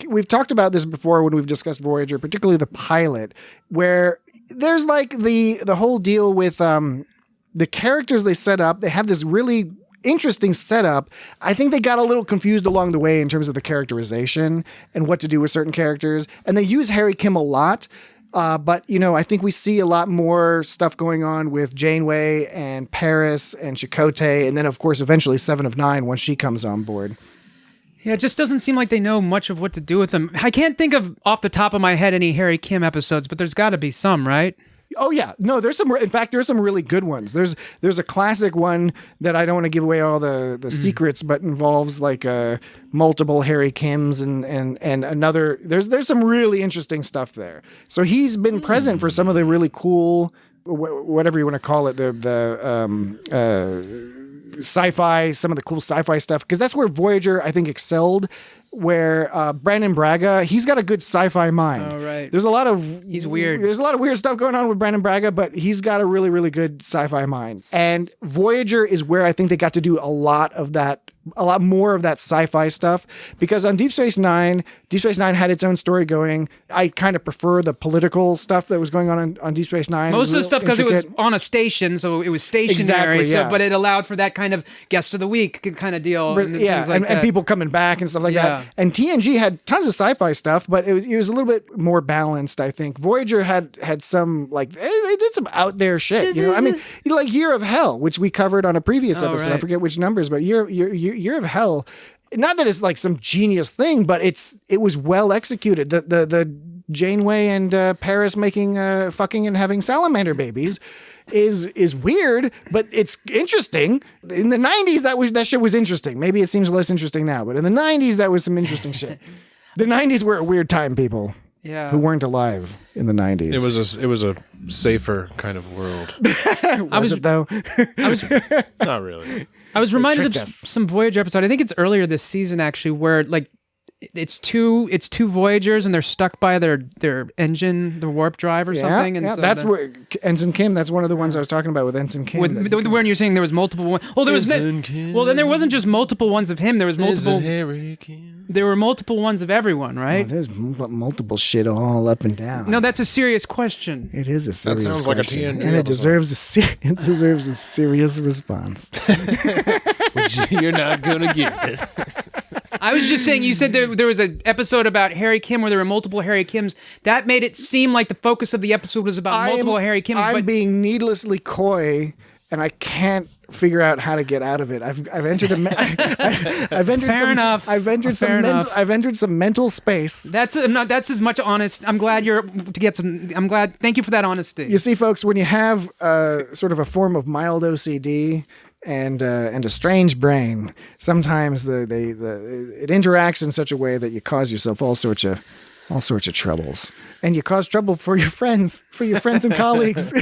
We've talked about this before when we've discussed Voyager, particularly the pilot, where there's like the whole deal with the characters they set up. They have this really interesting setup. I think they got a little confused along the way in terms of the characterization and what to do with certain characters. And they use Harry Kim a lot. But, I think we see a lot more stuff going on with Janeway and Paris and Chakotay. And then, of course, eventually 7 of 9 once she comes on board. Yeah, it just doesn't seem like they know much of what to do with them. I can't think of off the top of my head any Harry Kim episodes, but there's got to be some, right? Oh yeah, no. There's some. In fact, there's some really good ones. There's a classic one that I don't want to give away all the secrets, but involves like multiple Harry Kims and another. There's some really interesting stuff there. So he's been present for some of the really cool, whatever you want to call it, sci-fi, some of the cool sci-fi stuff, because that's where Voyager I think excelled. Where Brandon Braga, he's got a good sci-fi mind. Oh, right. He's weird. There's a lot of weird stuff going on with Brandon Braga, but he's got a really, really good sci-fi mind. And Voyager is where I think they got to do a lot more of that sci-fi stuff, because on Deep Space Nine had its own story going. I kind of prefer the political stuff that was going on Deep Space Nine. Most of the stuff because it was on a station, so it was stationary. Exactly, but it allowed for that kind of guest of the week kind of deal. And people coming back and stuff like that. And TNG had tons of sci-fi stuff, but it was a little bit more balanced, I think. Voyager had some, like, they did some out there shit. You know, I mean, like Year of Hell, which we covered on a previous episode. Right. I forget which numbers, but Year of Hell. Not that it's like some genius thing, but it was well executed. The Janeway and Paris making fucking and having salamander babies is weird, but it's interesting. In the 90s, that shit was interesting. Maybe it seems less interesting now, but in the 90s, that was some interesting shit. The 90s were a weird time, people. Yeah. Who weren't alive in the 90s. It was a safer kind of world. was it though? Not really. I was reminded of some Voyager episode. I think it's earlier this season actually, where like it's two Voyagers and they're stuck by their engine, the warp drive or something. And yeah, so that's where Ensign Kim. That's one of the ones I was talking about with Ensign Kim. When you're saying there was multiple ones. Well, then there wasn't just multiple ones of him. There was multiple. Harry Kim. There were multiple ones of everyone, right? Oh, there's multiple shit all up and down. No, that's a serious question. It is a serious question. That sounds like a TNG and it deserves a serious response. You're not gonna get it. I was just saying, you said there was an episode about Harry Kim where there were multiple Harry Kims. That made it seem like the focus of the episode was about multiple Harry Kims. I'm being needlessly coy, and I can't figure out how to get out of it. I've entered I've entered some mental space. That's as much honest. I'm glad thank you for that honesty. You see, folks, when you have sort of a form of mild OCD and a strange brain, sometimes it interacts in such a way that you cause yourself all sorts of troubles, and you cause trouble for your friends and colleagues.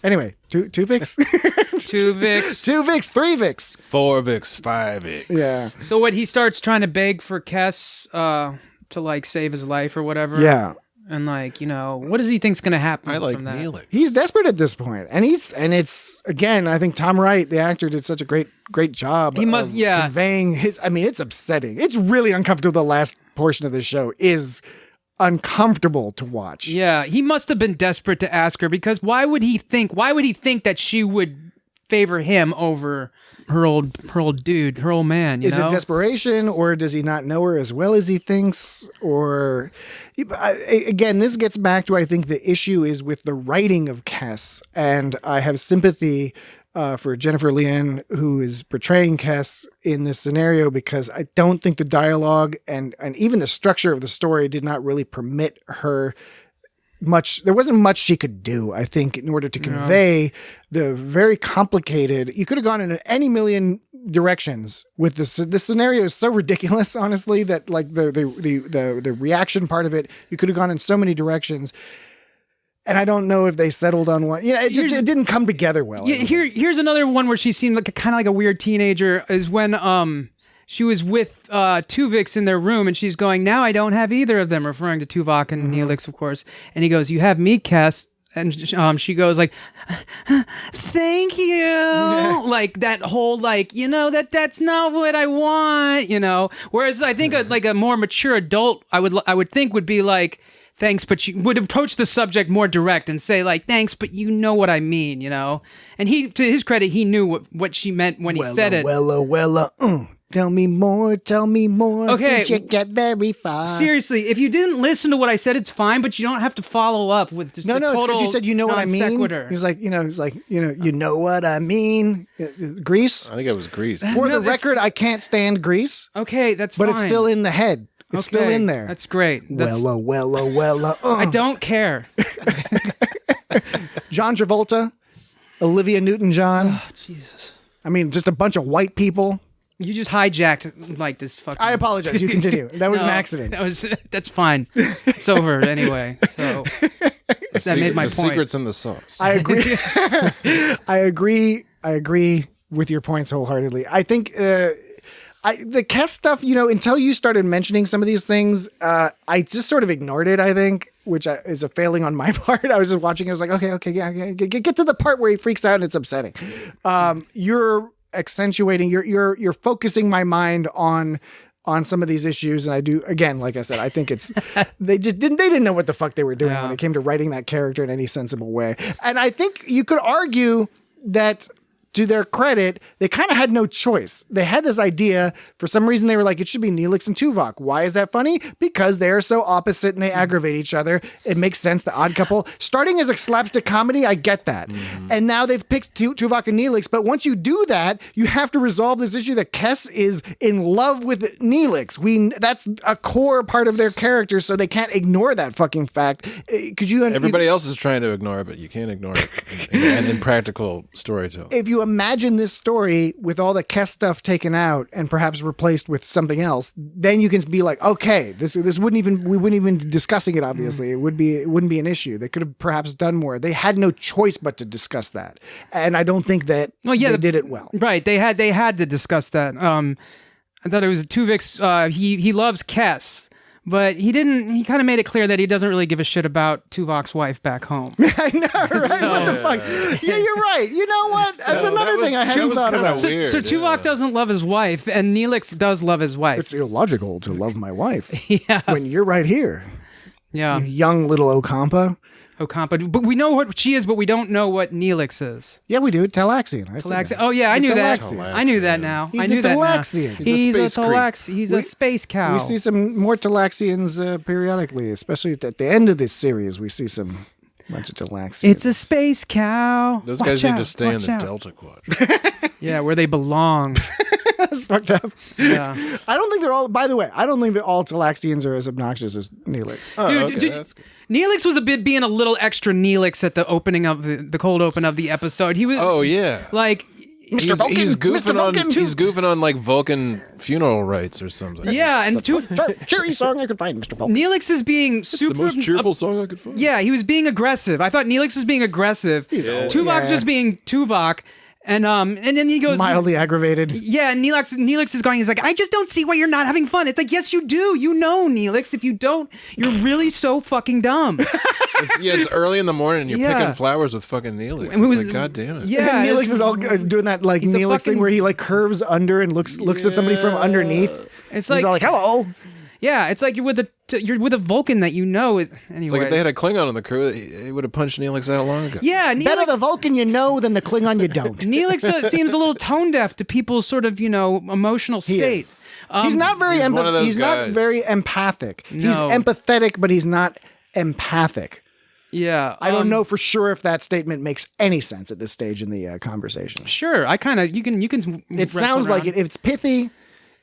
Anyway, Tuvix, 3Vix, 4Vix, 5Vix. Yeah. So he starts trying to beg for Kes to like save his life or whatever. Yeah. And like, what does he think's going to happen? I like from that? kneeling. He's desperate at this point, and it's again. I think Tom Wright, the actor, did such a great job. Conveying his. I mean, it's upsetting. It's really uncomfortable. The last portion of the show is uncomfortable to watch. Yeah, he must have been desperate to ask her, because why would he think that she would favor him over her old man? Is it desperation, or does he not know her as well as he thinks? Or again, this gets back to, I think the issue is with the writing of Kes, and I have sympathy for Jennifer Lien, who is portraying Kes in this scenario, because I don't think the dialogue and even the structure of the story did not really permit her much. There wasn't much she could do, I think, in order to convey the very complicated. You could have gone in any million directions with this. This scenario is so ridiculous, honestly, that like the reaction part of it, you could have gone in so many directions. And I don't know if they settled on one. It didn't come together well. Yeah, here's another one where she seemed like kind of like a weird teenager. Is when she was with Tuvix in their room, and she's going, "Now I don't have either of them," referring to Tuvok and Neelix, of course. And he goes, "You have me, Kes." And she goes like, "Thank you." Yeah. Like that whole that's not what I want. Whereas I think a more mature adult, I would think would be like, "Thanks, but you would approach the subject more direct and say like, thanks, but you know what I mean, And he, to his credit, he knew what she meant when he said it. Tell me more. Okay. Did you get very far? Seriously, if you didn't listen to what I said, it's fine, but you don't have to follow up with just it's because you said, you know what I mean? Sequitur. He was like, you know what I mean? Grease? I think it was Grease. For the record, I can't stand Grease. Okay, that's but fine. It's still in the head. It's still in there. That's great. Well. I don't care. John Travolta, Olivia Newton-John. Oh, Jesus. I mean, just a bunch of white people. You just hijacked like this fucking... I apologize. You continue. That was an accident. That's fine. It's over anyway. So that made my the point. secret's in the sauce. I agree. I agree with your points wholeheartedly. I think the Kess stuff, until you started mentioning some of these things, I just sort of ignored it, I think, which is a failing on my part. I was just watching. I was like, okay, yeah, get to the part where he freaks out and it's upsetting. You're accentuating, you're focusing my mind on some of these issues, and I do, again, like I said, I think it's they didn't know what the fuck they were doing when it came to writing that character in any sensible way. And I think you could argue that, to their credit, they kind of had no choice. They had this idea. For some reason, they were like, it should be Neelix and Tuvok. Why is that funny? Because they're so opposite and they aggravate each other. It makes sense. The Odd Couple, starting as a slapstick comedy, I get that. And now they've picked Tuvok and Neelix. But once you do that, you have to resolve this issue that Kess is in love with Neelix. That's a core part of their character, so they can't ignore that fucking fact. Could you? Everybody else is trying to ignore it, but you can't ignore it in practical storytelling. If you imagine this story with all the Kess stuff taken out and perhaps replaced with something else, then you can be like, okay, we wouldn't even be discussing it. Obviously, it wouldn't be an issue. They could have perhaps done more. They had no choice but to discuss that, and I don't think that they did it well. Right? They had to discuss that. I thought it was Tuvix. He loves Kess. But he didn't. He kind of made it clear that he doesn't really give a shit about Tuvok's wife back home. I know, right? What the fuck? Yeah, you're right. You know what? That's another thing I hadn't thought about. So Tuvok doesn't love his wife, and Neelix does love his wife. It's illogical to love my wife. Yeah. When you're right here. Yeah. You young little Ocampa. But we know what she is, but we don't know what Neelix is. Yeah, we do. Talaxian. Oh yeah, I knew that. Talaxian. I knew that now. He's I knew a that Talaxian. now. He's a Talaxian. He's a space cow. We see some more Talaxians periodically, especially at the end of this series. We see some bunch of Talaxians. It's a space cow. Those guys need to stay in the Delta Quadrant. Yeah, where they belong. That's fucked up. Yeah. I don't think they're all, by the way, I don't think that all Talaxians are as obnoxious as Neelix. Oh, Dude, that's good. Neelix was being a little extra Neelix at the opening of the cold open of the episode. He was. Oh yeah. Like. Mr. Vulcan, he's Mr. Vulcan. He's goofing on like Vulcan funeral rites or something. Yeah, and Cheery song I could find, Mr. Vulcan. Neelix is being super. The most cheerful song I could find. Yeah, he was being aggressive. I thought Neelix was being aggressive. Tuvok's just being Tuvok. And then he goes mildly aggravated. Yeah, and Neelix is going. He's like, I just don't see why you're not having fun. It's like, yes, you do. You know, Neelix. If you don't, you're really so fucking dumb. It's early in the morning and you're picking flowers with fucking Neelix. It's like, God damn it. Yeah, and Neelix is all doing that like Neelix thing where he like curves under and looks at somebody from underneath. It's like, he's all like, hello. Yeah, it's like you're with a Vulcan that you know. Anyway, it's like if they had a Klingon on the crew, he would have punched Neelix out long ago. Yeah, better the Vulcan you know than the Klingon you don't. Neelix seems a little tone deaf to people's sort of emotional state. He's not very he's not very empathic. No. He's empathetic, but he's not empathic. Yeah, I don't know for sure if that statement makes any sense at this stage in the conversation. Sure, I kind of you can. It sounds like it. If it's pithy.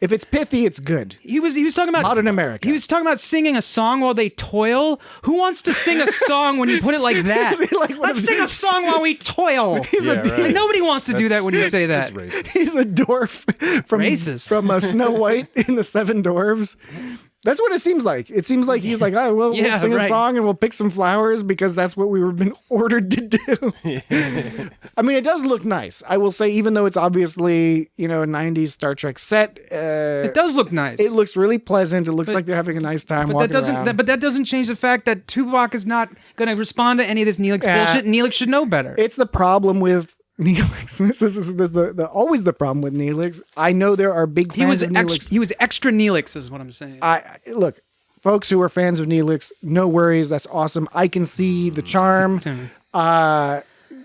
If it's pithy, it's good. He was talking about modern America. He was talking about singing a song while they toil. Who wants to sing a song when you put it like that? Let's sing a song while we toil. Like, nobody wants to do that when you say that. He's a dwarf from Snow White in the Seven Dwarfs. That's what it seems like. It seems like he's like, oh, we'll sing a song and we'll pick some flowers because that's what we were been ordered to do. I mean, it does look nice. I will say, even though it's obviously, a 90s Star Trek set. It does look nice. It looks really pleasant. It looks like they're having a nice time walking around. But that doesn't change the fact that Tuvok is not going to respond to any of this Neelix bullshit. Neelix should know better. It's the problem with Neelix. This is always the problem with Neelix. I know there are big fans of Neelix. He was extra Neelix, is what I'm saying. Look, folks who are fans of Neelix, no worries. That's awesome. I can see the charm.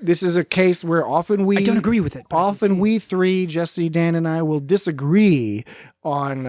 This is a case where often I don't agree with it. Often we three, Jesse, Dan, and I, will disagree on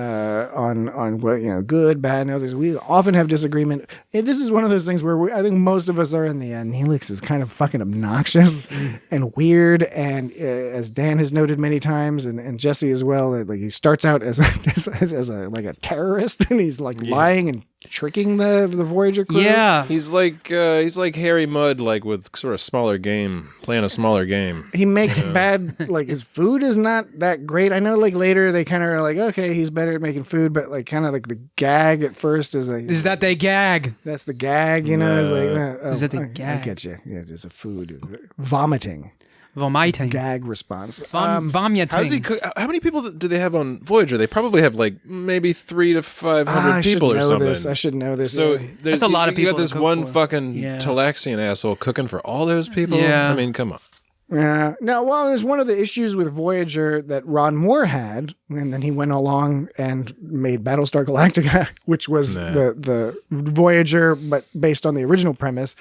what, good, bad, and others. We often have disagreement. And this is one of those things where I think most of us are in the end. Neelix is kind of fucking obnoxious and weird, and as Dan has noted many times, and Jesse as well, like he starts out as a terrorist, and he's like lying and tricking the Voyager crew. Yeah, he's like Harry Mudd, like with sort of smaller game, playing a smaller game. He makes bad, like his food is not that great. I know, like later they kind of are like, okay, he's better at making food, but like kind of like the gag at first is like, is that they gag? That's the gag, It's like, is that the gag? I get you. Yeah, it's a food vomiting. Vomiting. Gag response. Vomiting. How's he cook? How many people do they have on Voyager? They probably have like maybe 300 to 500 people or something. I should know this. So that's a lot of people. You got this one fucking Talaxian asshole cooking for all those people. Yeah. I mean, come on. Yeah. No, well, there's one of the issues with Voyager that Ron Moore had, and then he went along and made Battlestar Galactica, which was the Voyager, but based on the original premise.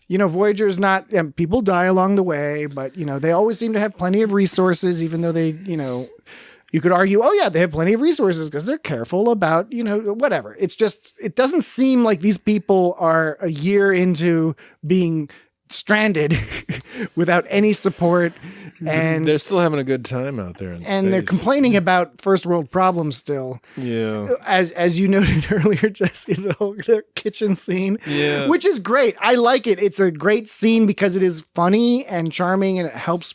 Voyager's not, people die along the way, but, they always seem to have plenty of resources, even though they, you could argue, oh yeah, they have plenty of resources because they're careful about, whatever. It's just, it doesn't seem like these people are a year into being stranded without any support, and they're still having a good time out there in space. They're complaining about first world problems still. Yeah, as you noted earlier, Jesse, the kitchen scene, which is great. I like it. It's a great scene because it is funny and charming, and it helps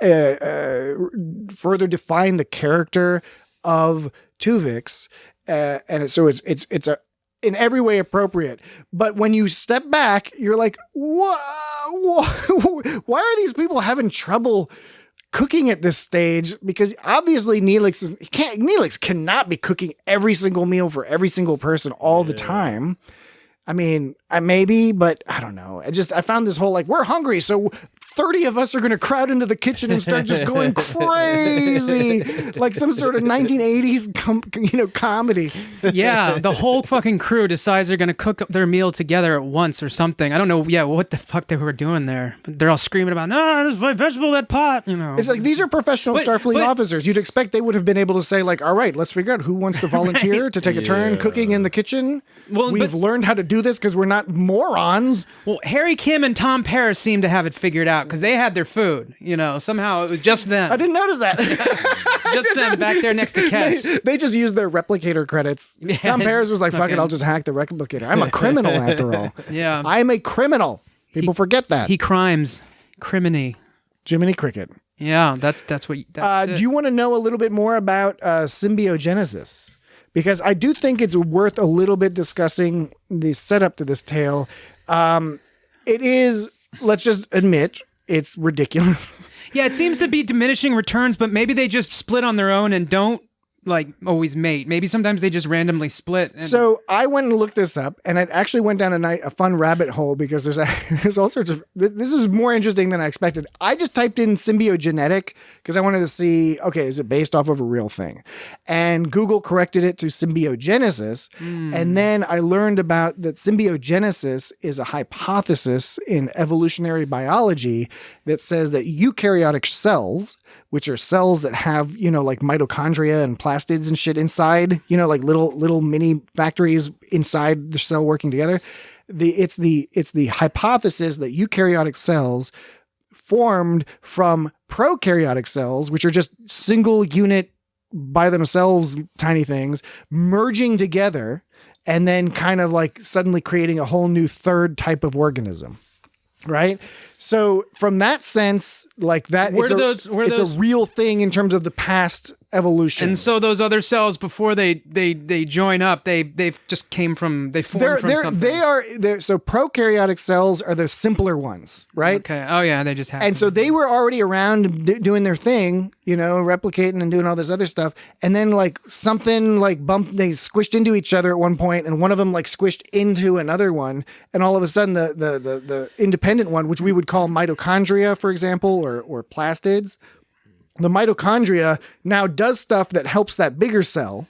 further define the character of Tuvix, and so it's a in every way appropriate. But when you step back, you're like, why are these people having trouble cooking at this stage? Because obviously Neelix cannot be cooking every single meal for every single person all the time. I mean, maybe, but I don't know. I found this whole, like, we're hungry, so 30 of us are going to crowd into the kitchen and start just going crazy, like some sort of 1980s, comedy. Yeah, the whole fucking crew decides they're going to cook their meal together at once or something. I don't know, what the fuck they were doing there. But they're all screaming about, no, there's my vegetable, that pot, It's like, these are professional Starfleet officers. You'd expect they would have been able to say, like, all right, let's figure out who wants to volunteer to take a turn cooking in the kitchen. Well, we've learned how to do this because we're not morons. Well, Harry Kim and Tom Paris seem to have it figured out because they had their food. Somehow it was just them. I didn't notice that. Just them back there next to Kes. They just used their replicator credits. Yeah, Tom Paris was like, fuck it, I'll just hack the replicator. I'm a criminal after all. Yeah. I'm a criminal. People forget that. He crimes. Criminy. Jiminy Cricket. Yeah, that's what... do you want to know a little bit more about symbiogenesis? Because I do think it's worth a little bit discussing the setup to this tale. It is, let's just admit, it's ridiculous. Yeah, it seems to be diminishing returns, but maybe they just split on their own and don't always mate. Maybe sometimes they just randomly split. So I went and looked this up, and I actually went down a fun rabbit hole because there's all sorts of, this is more interesting than I expected. I just typed in symbiogenetic because I wanted to see, okay, is it based off of a real thing? And Google corrected it to symbiogenesis. And then I learned about that symbiogenesis is a hypothesis in evolutionary biology that says that eukaryotic cells, which are cells that have, like mitochondria and plastids and shit inside, like little mini factories inside the cell working together. It's the hypothesis that eukaryotic cells formed from prokaryotic cells, which are just single unit by themselves, tiny things, merging together and then kind of like suddenly creating a whole new third type of organism. Right. So from that sense, like that, it's a real thing in terms of the past evolution. And so those other cells, before they join up, they've just came from, they formed from something. So prokaryotic cells are the simpler ones, right? Okay. Oh yeah, they just happen. And so they were already around doing their thing, replicating and doing all this other stuff. And then like something like they squished into each other at one point, and one of them like squished into another one, and all of a sudden the independent one, which we would call mitochondria, for example, or plastids. The mitochondria now does stuff that helps that bigger cell,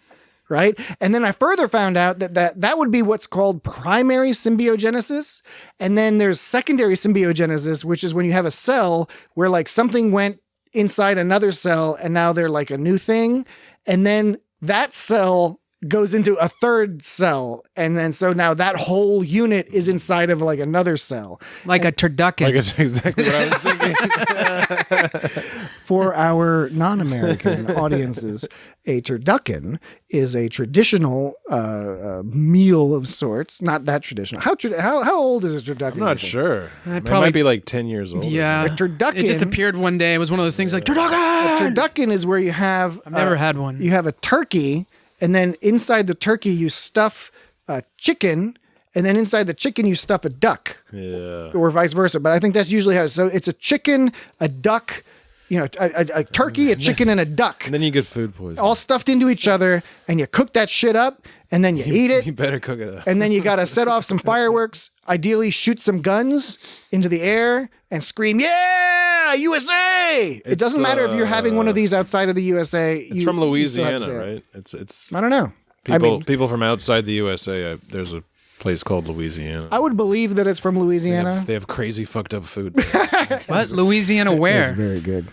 right? And then I further found out that would be what's called primary symbiogenesis. And then there's secondary symbiogenesis, which is when you have a cell where like something went inside another cell, and now they're like a new thing. And then that cell goes into a third cell, and then so now that whole unit is inside of like another cell, like a turducken. Like exactly what I was thinking. For our non-American audiences, a turducken is a traditional meal of sorts. Not that traditional. How old is a turducken? I'm not sure. It probably might be like 10 years old. Yeah, A turducken. It just appeared one day. It was one of those things like turducken. A turducken is where you have. I've never had one. You have a turkey, and then inside the turkey you stuff a chicken, and then inside the chicken you stuff a duck. Yeah. Or vice versa. But I think that's usually how. So it's a chicken, a duck, a turkey, a chicken, and a duck. And then you get food poisoning. All stuffed into each other, and you cook that shit up, and then you eat it. You better cook it up. And then you got to set off some fireworks, ideally shoot some guns into the air and scream, "Yeah, USA!" It doesn't matter if you're having one of these outside of the USA. It's from Louisiana, right? It's. I don't know. People from outside the USA, there's a place called Louisiana. I would believe that it's from Louisiana. They have crazy fucked up food. What? Louisiana where? It's very good.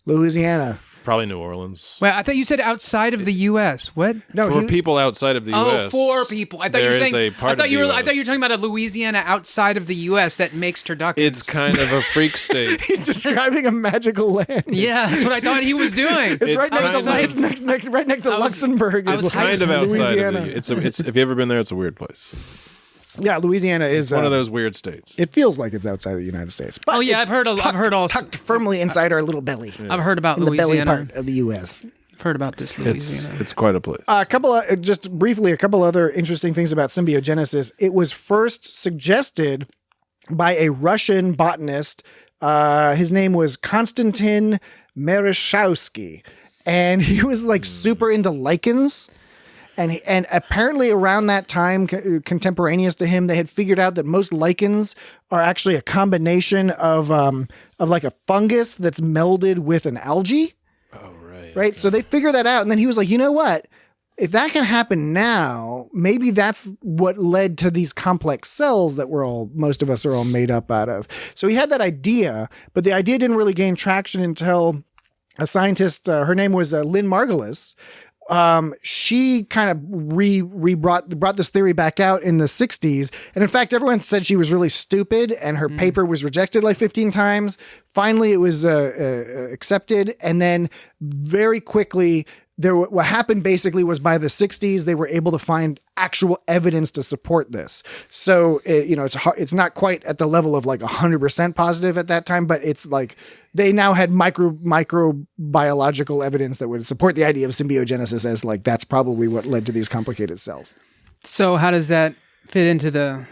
Louisiana. Probably New Orleans. Well, I thought you said outside of the U.S. What? No, For people outside of the U.S. for people. I thought you were there is saying. a part I thought of you the were. I US. thought you were talking about a Louisiana outside of the U.S. that makes turduckens. It's kind of a freak state. he's describing a magical land. Yeah, that's what I thought he was doing. It's right next to kind right next to Luxembourg. I is was kind of outside Louisiana. of the. It's. Have you ever been there? It's a weird place. Yeah, Louisiana is It's one of those weird states. It feels like it's outside of the United States. But Oh yeah, it's I've heard all. tucked firmly inside our little belly. I've heard about In the belly Louisiana. part of the U.S. I've heard about this Louisiana. It's quite a place. A couple of, just briefly, a couple other interesting things about symbiogenesis. It was first suggested by a Russian botanist. His name was Konstantin Mereshkovsky, and he was like super into lichens. And apparently around that time, contemporaneous to him, they had figured out that most lichens are actually a combination of like a fungus that's melded with an algae. Oh, right. Right. So they figured that out. And then he was like, you know what? If that can happen now, maybe that's what led to these complex cells that most of us are all made up out of. So he had that idea, but the idea didn't really gain traction until a scientist, her name was Lynn Margulis. She kind of brought this theory back out in the 60s. And in fact, everyone said she was really stupid and her paper was rejected like 15 times. Finally, it was accepted. And then very quickly, what happened basically was by the 60s, they were able to find actual evidence to support this. So, it's not quite at the level of like 100% positive at that time, but it's like they now had microbiological evidence that would support the idea of symbiogenesis as like that's probably what led to these complicated cells. So how does that fit into the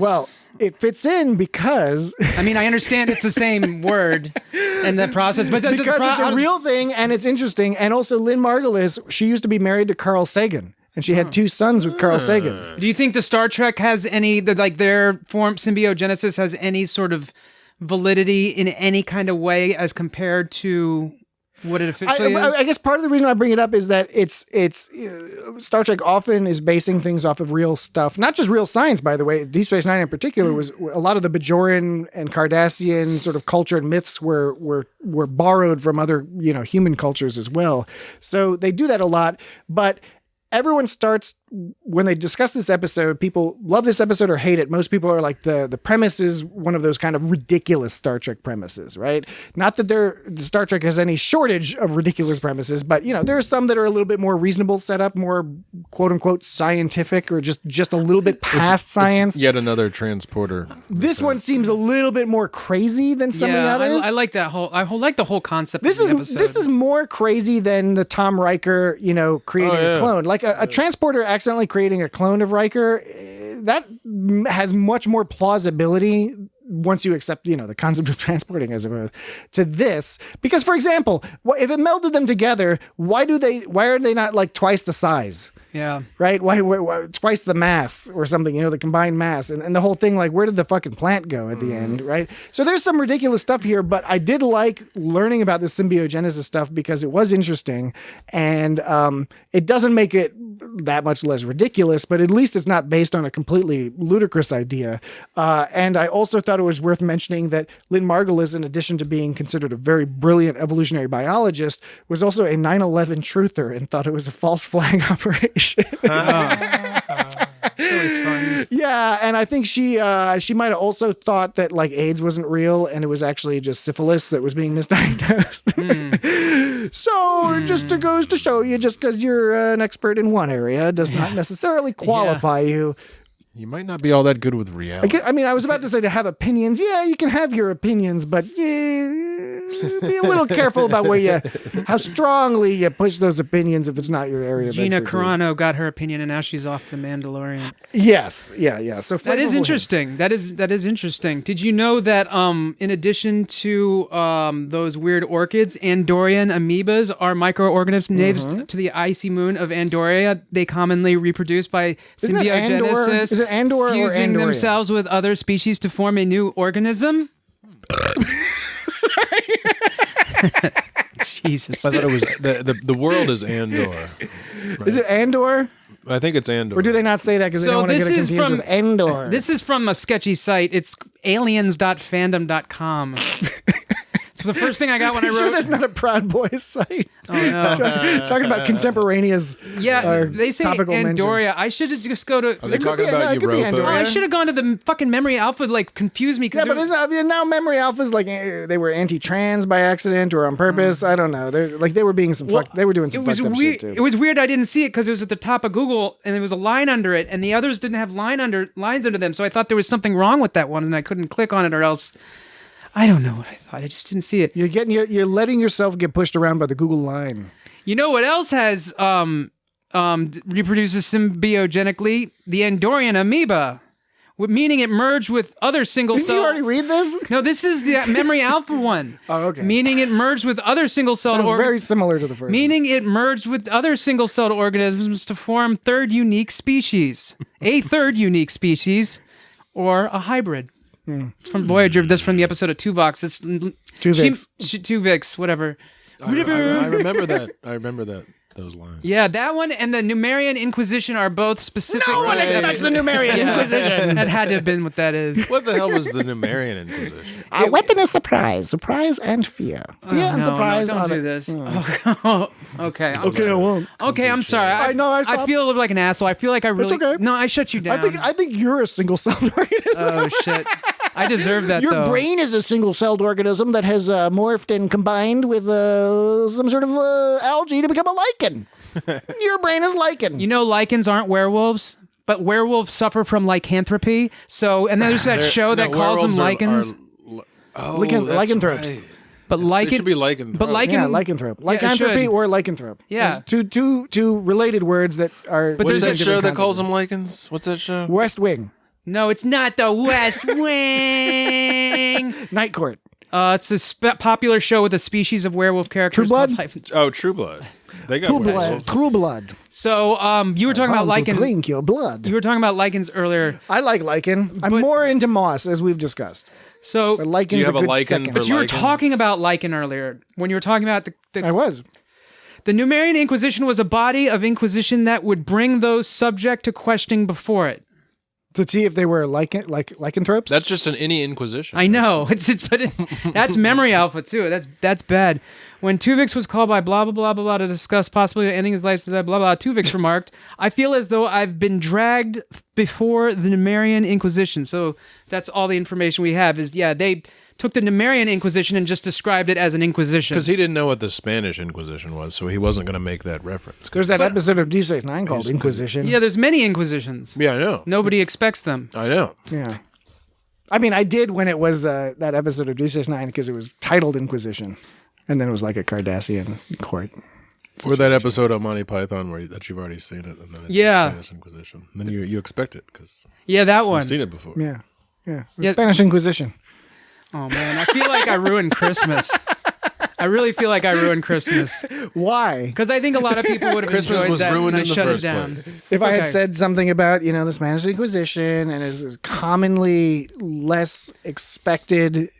Well, it fits in because I mean, I understand it's the same word and the process, but because it's a real thing and it's interesting. And also Lynn Margulis, she used to be married to Carl Sagan. And she had 2 sons with Carl Sagan. Do you think the Star Trek has any, their form symbiogenesis has any sort of validity in any kind of way as compared to what it officially is? I guess part of the reason I bring it up is that it's Star Trek often is basing things off of real stuff, not just real science, by the way. Deep Space Nine in particular was a lot of the Bajoran and Cardassian sort of culture and myths were borrowed from other human cultures as well. So they do that a lot, but everyone starts, when they discuss this episode, people love this episode or hate it. Most people are like, the premise is one of those kind of ridiculous Star Trek premises, right? Not that the Star Trek has any shortage of ridiculous premises, but there are some that are a little bit more reasonable setup, more quote unquote scientific, or just a little bit past science. It's yet another transporter. This one seems a little bit more crazy than some of the others. I like that whole. I like the whole concept. This of the episode. This is more crazy than the Tom Riker, creating a clone. Like a transporter accidentally creating a clone of Riker, that has much more plausibility once you accept, the concept of transporting as opposed to this. Because, for example, if it melded them together, why are they not like twice the size? Yeah. Right? Why twice the mass or something, the combined mass. And the whole thing, like, where did the fucking plant go at the end, right? So there's some ridiculous stuff here, but I did like learning about this symbiogenesis stuff because it was interesting. And it doesn't make it that much less ridiculous, but at least it's not based on a completely ludicrous idea. And I also thought it was worth mentioning that Lynn Margulis, in addition to being considered a very brilliant evolutionary biologist, was also a 9/11 truther and thought it was a false flag operation. Always fun. Yeah, and I think she might have also thought that like AIDS wasn't real and it was actually just syphilis that was being misdiagnosed. So it just goes to show you, just because you're an expert in one area does not necessarily qualify you. You might not be all that good with reality. I mean, I was about to say to have opinions. Yeah, you can have your opinions, but be a little careful about how strongly you push those opinions if it's not your area. Gina of expertise. Carano got her opinion, and now she's off The Mandalorian. Yes, yeah. So that is interesting. That is interesting. Did you know that in addition to those weird orchids, Andorian amoebas are microorganisms native to the icy moon of Andoria. They commonly reproduce by symbiogenesis. Is it Andor or fusing Andoria? themselves with other species to form a new organism? Jesus. I thought it was the world is Andor. Right? Is it Andor? I think it's Andor. Or do they not say that because they don't want to get it confused with Endor? This is from a sketchy site. It's aliens.fandom.com. It's the first thing I got when I wrote. Sure, that's not a Proud Boys site. Oh no! Talking about contemporaneous. They say topical Andoria. mentions. I should just go to. Are they talking about it could be Europa? Oh, I should have gone to the fucking Memory Alpha. Like, confuse me. Yeah, but now Memory Alphas like they were anti-trans by accident or on purpose. I don't know. They were being some they were doing some fucked up shit too. It was weird. I didn't see it because it was at the top of Google and there was a line under it, and the others didn't have lines under them. So I thought there was something wrong with that one, and I couldn't click on it, or else. I don't know what I thought. I just didn't see it. You're letting yourself get pushed around by the Google line. You know what else has reproduces symbiogenically? The Andorian amoeba, meaning it merged with other single Did cell. you already read this? No, this is the Memory Alpha one. Oh, okay. Meaning it merged with other single celled Sounds very similar to the first. Meaning it merged with other single celled organisms to form a third unique species, or a hybrid. It's from Voyager. That's from the episode of Tuvix. It's Tuvix. Tuvix, whatever. I remember that. I remember those lines. Yeah, that one and the Numerian Inquisition are both specific. No one expects the Numerian Inquisition. That had to have been what that is. What the hell was the Numerian Inquisition? Our weapon is surprise and fear. Fear and surprise. Don't do this. Okay. Okay, I won't. Okay, I'm sorry. I know. I feel like an asshole. I feel like I really. It's okay. No, I shut you down. I think you're a single-celled organism. Oh shit! I deserb that. Your brain is a single-celled organism that has morphed and combined with some sort of algae to become a lichen. Your brain is lichen. You know, lichens aren't werewolves, but werewolves suffer from lycanthropy. So, and then there's that show that calls them lichens. Lycanthropes. Right. But It should be lycanthrope. But lichen, Yeah, lycanthrope. it Lycanthropy should. or lycanthrope. Yeah. Two related words that are. But What's there's that a show different that calls contexts. them lichens? What's that show? West Wing. No, it's not the West Wing. Night Court. It's a popular show with a species of werewolf characters. True Blood? Oh, True Blood. They got True werewolves. blood. True blood. So, you were talking about Want to lichens. drink your blood. You were talking about lichens earlier. I like lichen. I'm But- more into moss, as we've discussed. So, But liken's Do you have a a good lichen second. for but you were lichens? talking about lichen earlier when you were talking about I was. the Numerian Inquisition was a body of inquisition that would bring those subject to questioning before it. To see if they were lycanthropes? That's just any inquisition. I know that's Memory Alpha too. That's bad. When Tuvix was called by blah blah blah blah blah to discuss possibly ending his life, blah blah blah. Tuvix remarked, "I feel as though I've been dragged before the Numerian Inquisition." So that's all the information we have. They took the Numerian Inquisition and just described it as an inquisition. Because he didn't know what the Spanish Inquisition was, so he wasn't going to make that reference. There's that episode of Deep Space Nine called Inquisition. Yeah, there's many Inquisitions. Yeah, I know. Nobody expects them. I know. Yeah. I mean, I did when it was that episode of Deep Space Nine because it was titled Inquisition. And then it was like a Cardassian court. Or that episode of Monty Python that you've already seen it, and then it's the Spanish Inquisition. And then you expect it because Yeah, that one. you've seen it before. Yeah. The Yeah. Spanish Inquisition. Oh man, I feel like I ruined Christmas. I really feel like I ruined Christmas. Why? Because I think a lot of people would have Christmas enjoyed was that ruined and I in the shut it first down. place. If I had okay. said something about, the Spanish Inquisition and is commonly less expected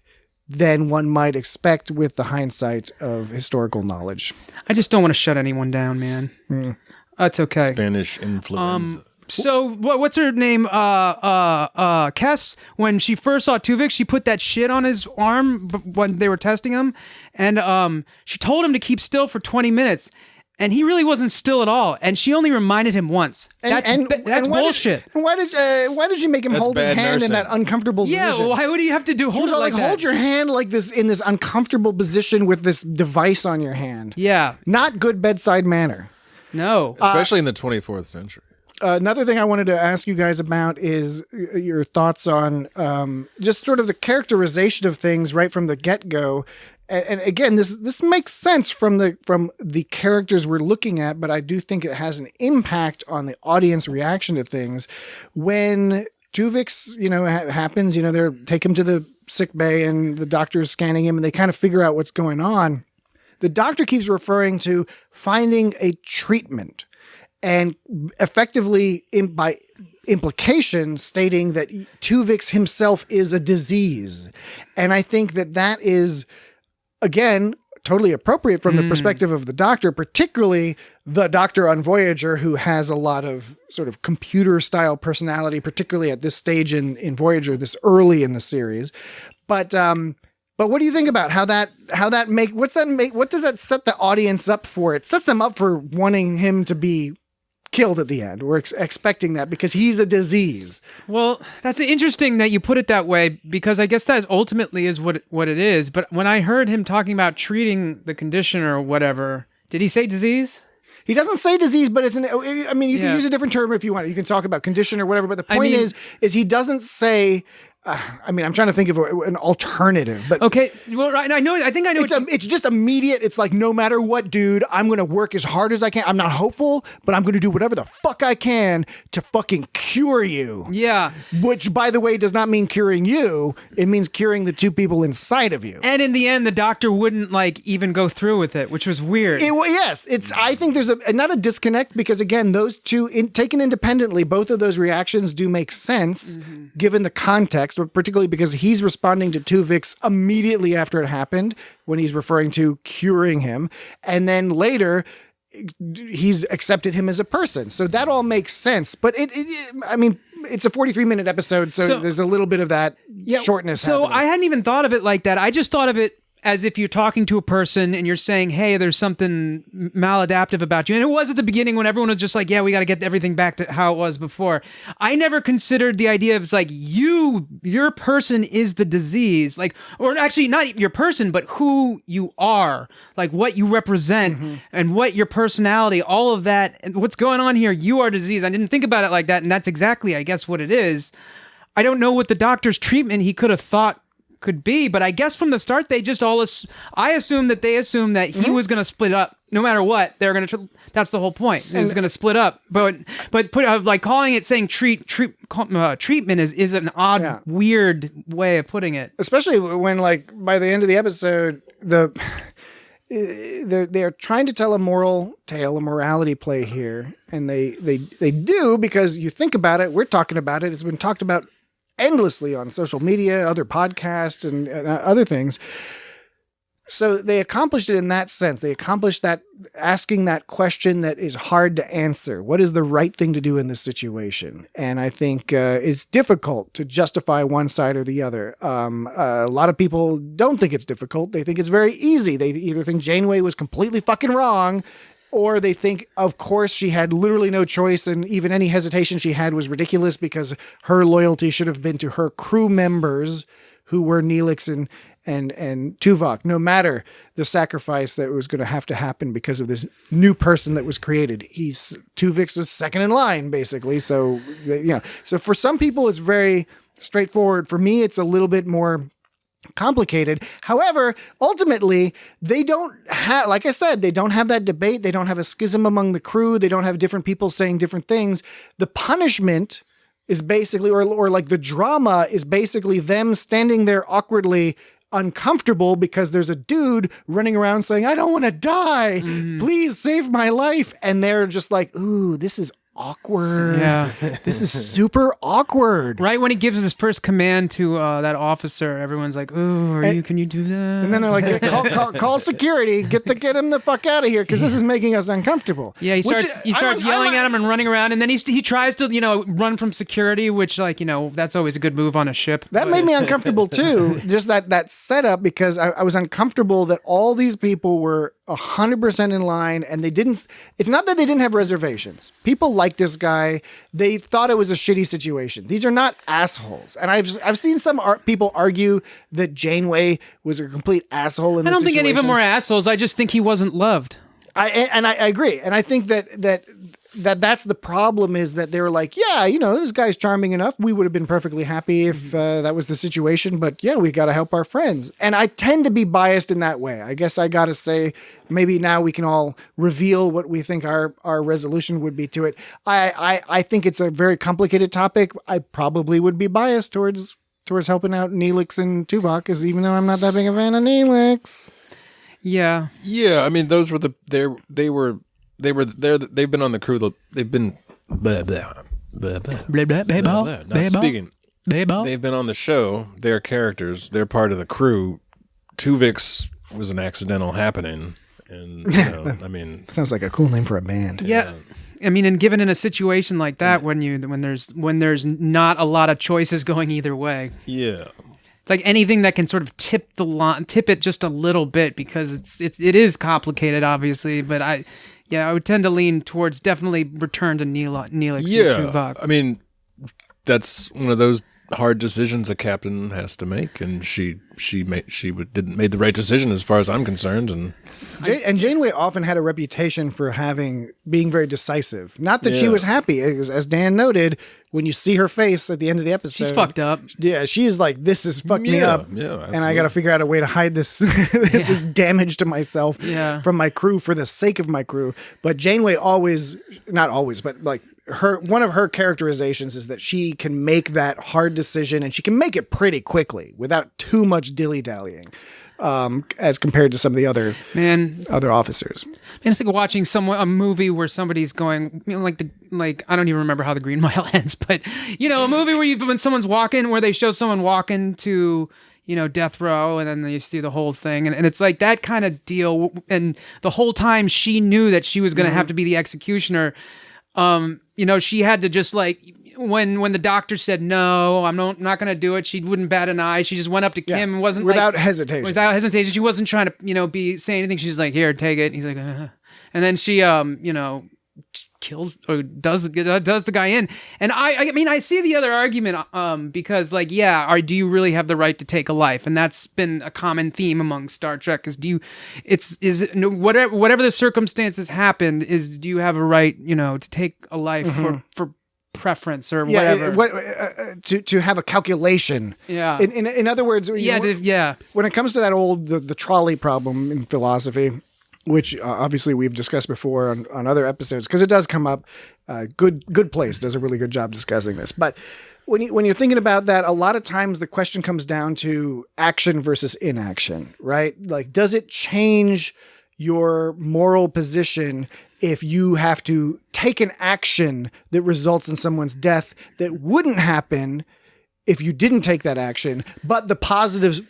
than one might expect with the hindsight of historical knowledge. I just don't want to shut anyone down, man. That's okay. Spanish influenza. So what's her name? Kess. When she first saw Tuvix, she put that shit on his arm when they were testing him, and she told him to keep still for 20 minutes. And he really wasn't still at all. And she only reminded him once. That's bullshit. Why did you make him That's hold his bad hand in nursing. that uncomfortable position? Yeah, why would he have to She hold was it all like that? hold your hand like this in this uncomfortable position with this device on your hand. Yeah. Not good bedside manner. No. Especially in the 24th century. Another thing I wanted to ask you guys about is your thoughts on just sort of the characterization of things right from the get-go. And again, this makes sense from the characters we're looking at, but I do think it has an impact on the audience reaction to things. When Tuvix, happens, they take him to the sick bay and the doctor is scanning him and they kind of figure out what's going on. The doctor keeps referring to finding a treatment. And effectively, by implication, stating that Tuvix himself is a disease. And I think that is, again, totally appropriate from the perspective of the doctor, particularly the doctor on Voyager, who has a lot of sort of computer-style personality, particularly at this stage in Voyager, this early in the series. But what do you think about what does that set the audience up for? It sets them up for wanting him to be killed at the end. We're expecting that because he's a disease. Well, that's interesting that you put it that way, because I guess that ultimately is what it is. But when I heard him talking about treating the condition or whatever, did he say disease? He doesn't say disease, but you can use a different term if you want. You can talk about condition or whatever, but the point is he doesn't say, I'm trying to think of an alternative, but okay. Well, I think I know. It's just immediate. It's like, no matter what, dude, I'm going to work as hard as I can. I'm not hopeful, but I'm going to do whatever the fuck I can to fucking cure you. Yeah. Which, by the way, does not mean curing you. It means curing the two people inside of you. And in the end, the doctor wouldn't even go through with it, which was weird. Yes. I think there's not a disconnect, because again, those two taken independently, both of those reactions do make sense given the context. Particularly because he's responding to Tuvix immediately after it happened when he's referring to curing him. And then later, he's accepted him as a person. So that all makes sense. But it's a 43-minute episode, so there's a little bit of that shortness happening. I hadn't even thought of it like that. I just thought of it as if you're talking to a person and you're saying, hey, there's something maladaptive about you. And it was at the beginning when everyone was just like, yeah, we got to get everything back to how it was before. I never considered the idea of your person is the disease, or actually not your person, but who you are, like what you represent and what your personality, all of that, and what's going on here. You are disease. I didn't think about it like that. And that's exactly, I guess, what it is. I don't know what the doctor's treatment he could have thought could be, but I guess from the start they just I assumed that they assumed that he was going to split up no matter what. They're going to that's the whole point. He's going to split up, but calling it saying treatment is an odd weird way of putting it, especially when by the end of the episode they're trying to tell a moral tale, a morality play here, and they do, because you think about it, we're talking about it, it's been talked about endlessly on social media, other podcasts, and other things. So they accomplished it in that sense. They accomplished that, asking that question that is hard to answer. What is the right thing to do in this situation? And I think it's difficult to justify one side or the other. A lot of people don't think it's difficult. They think it's very easy. They either think Janeway was completely fucking wrong, or they think, of course, she had literally no choice, and even any hesitation she had was ridiculous because her loyalty should have been to her crew members, who were Neelix and Tuvok, no matter the sacrifice that was going to happen because of this new person that was created. Tuvix was second in line, basically. So, so for some people, it's very straightforward. For me, it's a little bit more complicated. However, ultimately, they don't have, like I said, they don't have that debate. They don't have a schism among the crew. They don't have different people saying different things. The punishment is basically, or the drama is basically them standing there awkwardly uncomfortable because there's a dude running around saying, I don't want to die. Please save my life. And they're just like, ooh, this is awkward. Yeah. This is super awkward. Right when he gives his first command to that officer, everyone's like, "Oh, can you do that?" And then they're like, call security, get him the fuck out of here because this is making us uncomfortable." Yeah, he starts yelling at him and running around, and then he tries to run from security, which that's always a good move on a ship. That made me uncomfortable too. Just that setup, because I was uncomfortable that all these people were 100% in line, and they didn't. It's not that they didn't have reservations. People like this guy. They thought it was a shitty situation. These are not assholes. And I've seen some people argue that Janeway was a complete asshole in this situation. I don't think any of them were assholes. I just think he wasn't loved. I agree. And I think that's the problem, is that they were like, yeah, this guy's charming enough. We would have been perfectly happy if that was the situation. But yeah, we got to help our friends. And I tend to be biased in that way. I guess I got to say, maybe now we can all reveal what we think our resolution would be to it. I think it's a very complicated topic. I probably would be biased towards helping out Neelix and Tuvok, even though I'm not that big a fan of Neelix. Yeah. Yeah. I mean, those were they've been on the crew. They've been not speaking. They've been on the show. They're characters. They're part of the crew. Tuvix was an accidental happening, and I mean, sounds like a cool name for a band. Yeah. I mean, and given in a situation like that, when there's not a lot of choices going either way. Yeah. It's like anything that can sort of tip it just a little bit, because it is complicated, obviously. But I would tend to lean towards definitely return to Neelix and Tuvok. I mean, that's one of those hard decisions a captain has to make, and she made the right decision as far as I'm concerned. And Janeway often had a reputation for being very decisive. Not that she was happy, as Dan noted. When you see her face at the end of the episode, she's fucked up. Yeah, she's like, "This has fucked me up," and I got to figure out a way to hide this this damage to myself from my crew for the sake of my crew. But Janeway not always, but like one of her characterizations is that she can make that hard decision, and she can make it pretty quickly without too much dilly-dallying. As compared to some of the other officers. Man, it's like watching a movie where somebody's going, like I don't even remember how the Green Mile ends, but a movie when someone's walking, where they show someone walking to death row, and then you see the whole thing, and it's like that kind of deal. And the whole time she knew that she was going to have to be the executioner. She had to just like. When the doctor said no, I'm not going to do it, she wouldn't bat an eye. She just went up to Kim and wasn't without hesitation. Without hesitation, she wasn't trying to be saying anything. She's like, "Here, take it." And he's like, and then she kills or does the guy in. And I mean, I see the other argument because do you really have the right to take a life? And that's been a common theme among Star Trek. Whatever the circumstances happened, do you have a right to take a life for preference or whatever, to have a calculation. Yeah. In other words, when it comes to that old the trolley problem in philosophy, which obviously we've discussed before on other episodes, because it does come up. Good Place does a really good job discussing this, but when you're thinking about that, a lot of times the question comes down to action versus inaction, right? Like, does it change your moral position if you have to take an action that results in someone's death that wouldn't happen if you didn't take that action? But the positive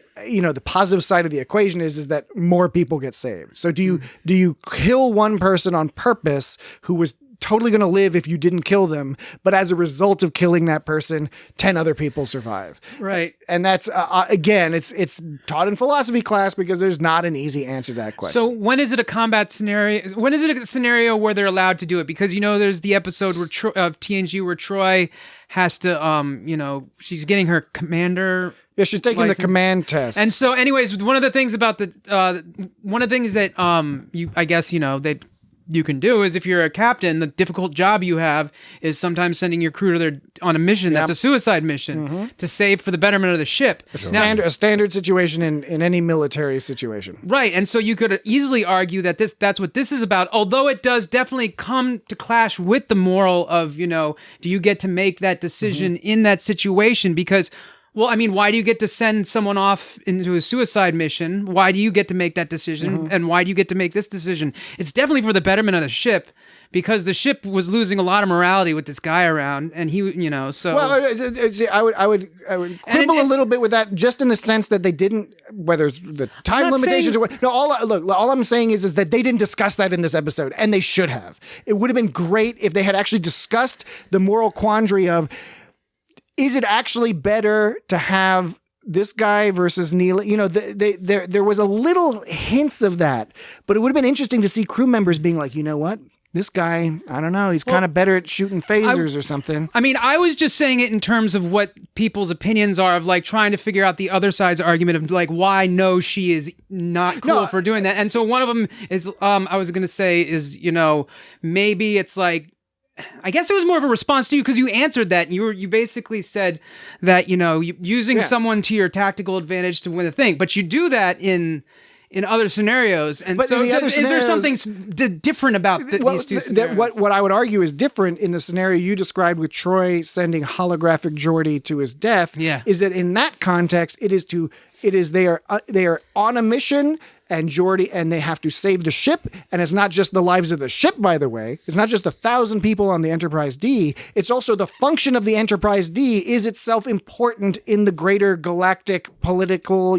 side of the equation is that more people get saved. So do you kill one person on purpose who was totally going to live if you didn't kill them, but as a result of killing that person, 10 other people survive? Right. And that's again, it's taught in philosophy class, because there's not an easy answer to that question. So when is it a combat scenario? When is it a scenario where they're allowed to do it? Because there's the episode of TNG where Troy has to she's getting her commander. Yeah, she's taking the command test. And so anyways, one of the things about that you can do is, if you're a captain, the difficult job you have is sometimes sending your crew on a mission that's a suicide mission to save for the betterment of the ship. A standard situation in any military situation. Right, and so you could easily argue that that's what this is about, although it does definitely come to clash with the moral of, do you get to make that decision in that situation? Because Well, I mean, why do you get to send someone off into a suicide mission? Why do you get to make that decision? And why do you get to make this decision? It's definitely for the betterment of the ship, because the ship was losing a lot of morality with this guy around, and he, so. Well, I would quibble a little bit with that, just in the sense that they didn't, whether it's the time limitations or what. No, all I'm saying is that they didn't discuss that in this episode, and they should have. It would have been great if they had actually discussed the moral quandary of, is it actually better to have this guy versus Neil? There was a little hints of that, but it would have been interesting to see crew members being like, you know what? This guy, I don't know, he's kind of better at shooting phasers or something. I mean, I was just saying it in terms of what people's opinions are of like trying to figure out the other side's argument of like why no, she is not cool for doing that. And so one of them is, I was going to say is, maybe it's like, I guess it was more of a response to you because you answered that. And you basically said that, using someone to your tactical advantage to win the thing, but you do that in other scenarios. And so is there something different about these two scenarios? What I would argue is different in the scenario you described with Troy sending holographic Geordi to his death, is that in that context, they are on a mission, and Geordi, and they have to save the ship. And it's not just the lives of the ship, by the way. It's not just 1,000 people on the Enterprise D. It's also the function of the Enterprise D is itself important in the greater galactic political,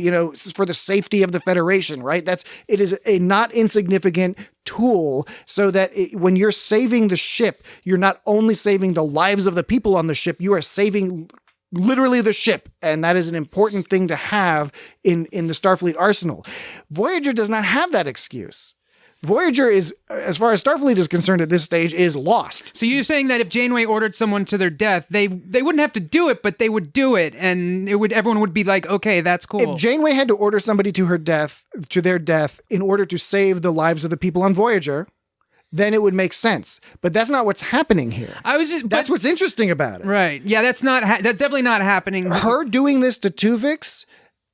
for the safety of the Federation, right? It is a not insignificant tool, so that when you're saving the ship, you're not only saving the lives of the people on the ship, you are saving literally the ship, and that is an important thing to have in the Starfleet arsenal. Voyager does not have that excuse. Voyager is, as far as Starfleet is concerned at this stage, is lost. So you're saying that if Janeway ordered someone to their death, they wouldn't have to do it, but they would do it, and everyone would be like, okay, that's cool. If Janeway had to order somebody to their death in order to save the lives of the people on Voyager, then it would make sense. But that's not what's happening here. That's what's interesting about it. Right. Yeah, that's definitely not happening. Her doing this to Tuvix,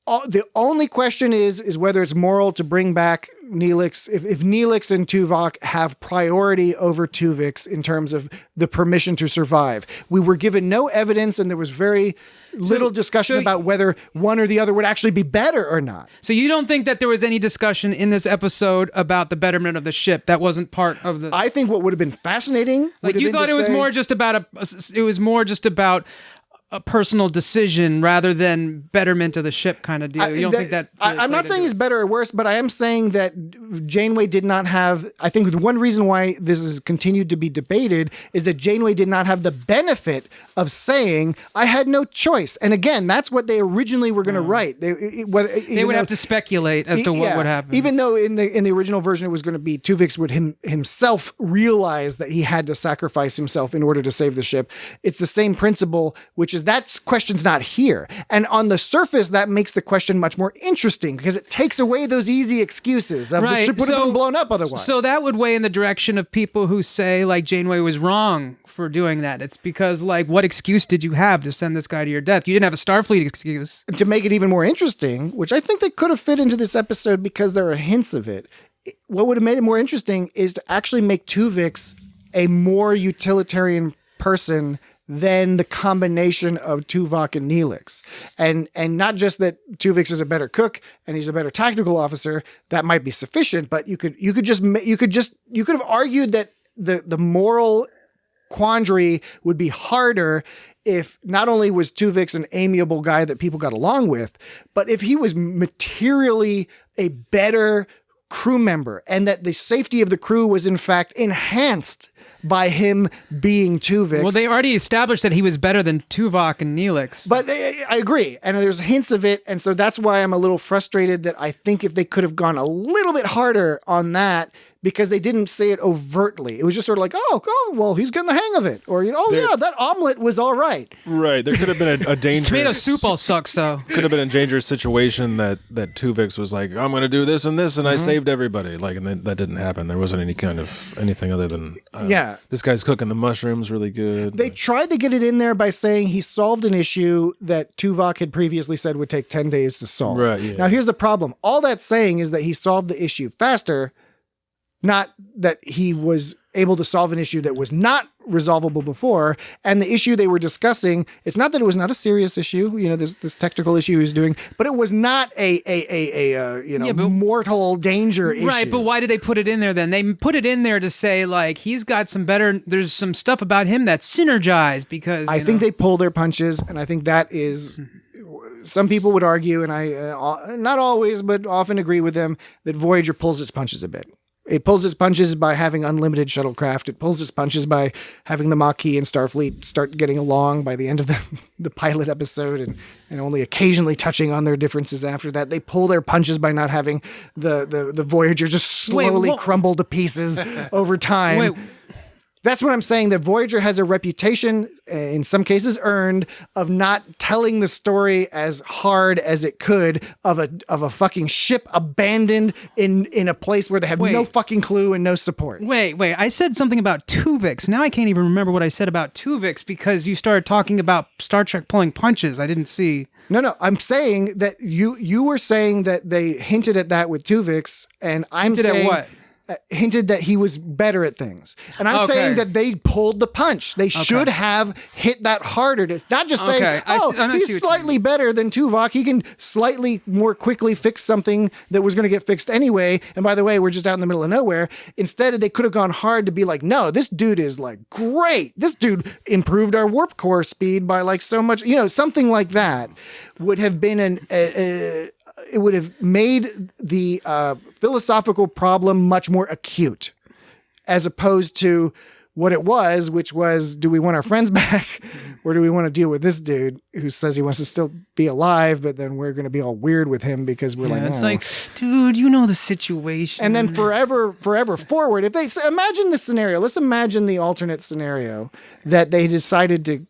the only question is whether it's moral to bring back Neelix, if Neelix and Tuvok have priority over Tuvix in terms of the permission to survive. We were given no evidence, and there was very little discussion about whether one or the other would actually be better or not. So you don't think that there was any discussion in this episode about the betterment of the ship? That wasn't part of the... I think what would have been fascinating... Like, you thought it was more just about a personal decision rather than betterment of the ship kind of deal. You don't think that... I'm not saying it's better or worse, but I am saying that Janeway did not have... I think one reason why this has continued to be debated is that Janeway did not have the benefit of saying, I had no choice. And again, that's what they originally were going to write. They would have to speculate as to what would happen. Even though in the original version it was going to be Tuvix would himself realize that he had to sacrifice himself in order to save the ship. It's the same principle, which is that question's not here. And on the surface, that makes the question much more interesting because it takes away those easy excuses of the ship would have been blown up otherwise. So that would weigh in the direction of people who say, like, Janeway was wrong for doing that. It's because, like, what excuse did you have to send this guy to your death? You didn't have a Starfleet excuse. To make it even more interesting, which I think they could have fit into this episode because there are hints of it, what would have made it more interesting is to actually make Tuvix a more utilitarian person than the combination of Tuvok and Neelix. And not just that Tuvix is a better cook and he's a better tactical officer, that might be sufficient, but you could have argued that the moral quandary would be harder if not only was Tuvix an amiable guy that people got along with, but if he was materially a better crew member and that the safety of the crew was in fact enhanced by him being Tuvix. Well, they already established that he was better than Tuvok and Neelix. But I agree. And there's hints of it. And so that's why I'm a little frustrated that I think if they could have gone a little bit harder on that, because they didn't say it overtly. It was just sort of like, oh, well, he's getting the hang of it. Or, that omelet was all right. Right. There could have been a dangerous... Tomato soup all sucks, though. Could have been a dangerous situation that Tuvix was like, I'm going to do this, and I saved everybody. Like, and that didn't happen. There wasn't anything other than, this guy's cooking the mushrooms really good. They tried to get it in there by saying he solved an issue that Tuvok had previously said would take 10 days to solve. Right, yeah. Now, here's the problem. All that's saying is that he solved the issue faster, not that he was able to solve an issue that was not resolvable before. And the issue they were discussing, it's not that it was not a serious issue, this technical issue he was doing, but it was not mortal danger issue. Right, but why did they put it in there then? They put it in there to say, like, he's got there's some stuff about him that's synergized because... I think they pull their punches, and I think that is... Some people would argue, and I not always, but often agree with them, that Voyager pulls its punches a bit. It pulls its punches by having unlimited shuttlecraft. It pulls its punches by having the Maquis and Starfleet start getting along by the end of the pilot episode and only occasionally touching on their differences after that. They pull their punches by not having the Voyager just slowly crumble to pieces over time. Wait. That's what I'm saying, that Voyager has a reputation, in some cases earned, of not telling the story as hard as it could of a fucking ship abandoned in a place where they have no fucking clue and no support. Wait. I said something about Tuvix. Now I can't even remember what I said about Tuvix because you started talking about Star Trek pulling punches. I didn't see... No. I'm saying that you were saying that they hinted at that with Tuvix, and I'm saying... Hinted at what? Hinted that he was better at things. And I'm saying that they pulled the punch. They should have hit that harder to not just say, he's slightly better than Tuvok. He can slightly more quickly fix something that was going to get fixed anyway. And by the way, we're just out in the middle of nowhere. Instead, they could have gone hard to be like, no, this dude is like great. This dude improved our warp core speed by like so much, something like that would have been it would have made the philosophical problem much more acute, as opposed to what it was, which was, do we want our friends back, or do we want to deal with this dude who says he wants to still be alive, but then we're going to be all weird with him because we're it's like, dude, you know the situation. And then forever forward, if they imagine the scenario, let's imagine the alternate scenario that they decided to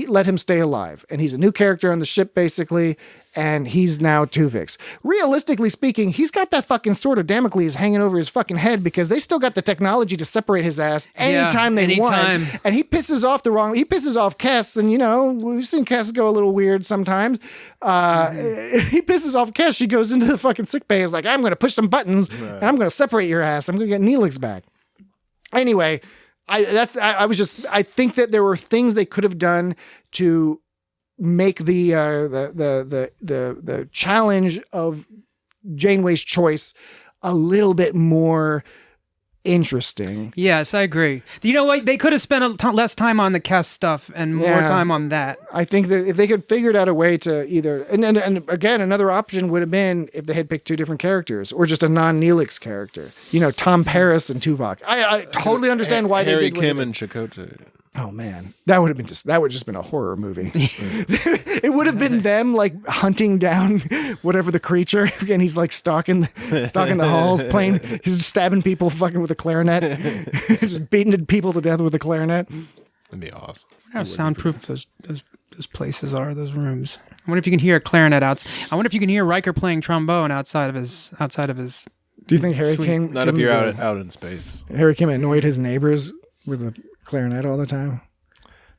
let him stay alive, and he's a new character on the ship basically, and he's now Tuvix. Realistically speaking, he's got that fucking sword of Damocles hanging over his fucking head because they still got the technology to separate his ass anytime they want. And he pisses off Kes, and we've seen Kes go a little weird sometimes. He pisses off Kes, she goes into the fucking sickbay, is like, I'm going to push some buttons, and I'm going to separate your ass. I'm going to get Neelix back. Anyway, I think that there were things they could have done to make the challenge of Janeway's choice a little bit more interesting. Yes, I agree. You know what? They could have spent less time on the cast stuff and more time on that. I think that if they could figured out a way to either, and again, another option would have been if they had picked two different characters or just a non-Neelix character. Tom Paris and Tuvok. I totally understand why Harry they did Kim and Chakotay. Oh man, that would have just been a horror movie. It would have been them like hunting down whatever the creature, and he's like stalking the halls, he's stabbing people, fucking with a clarinet, just beating people to death with a clarinet. That'd be awesome. How soundproof those places are, those rooms. I wonder if you can hear a clarinet out. I wonder if you can hear Riker playing trombone outside of his. Do you think Harry Kim? Not if you're out in space. Harry Kim annoyed his neighbors with a clarinet all the time.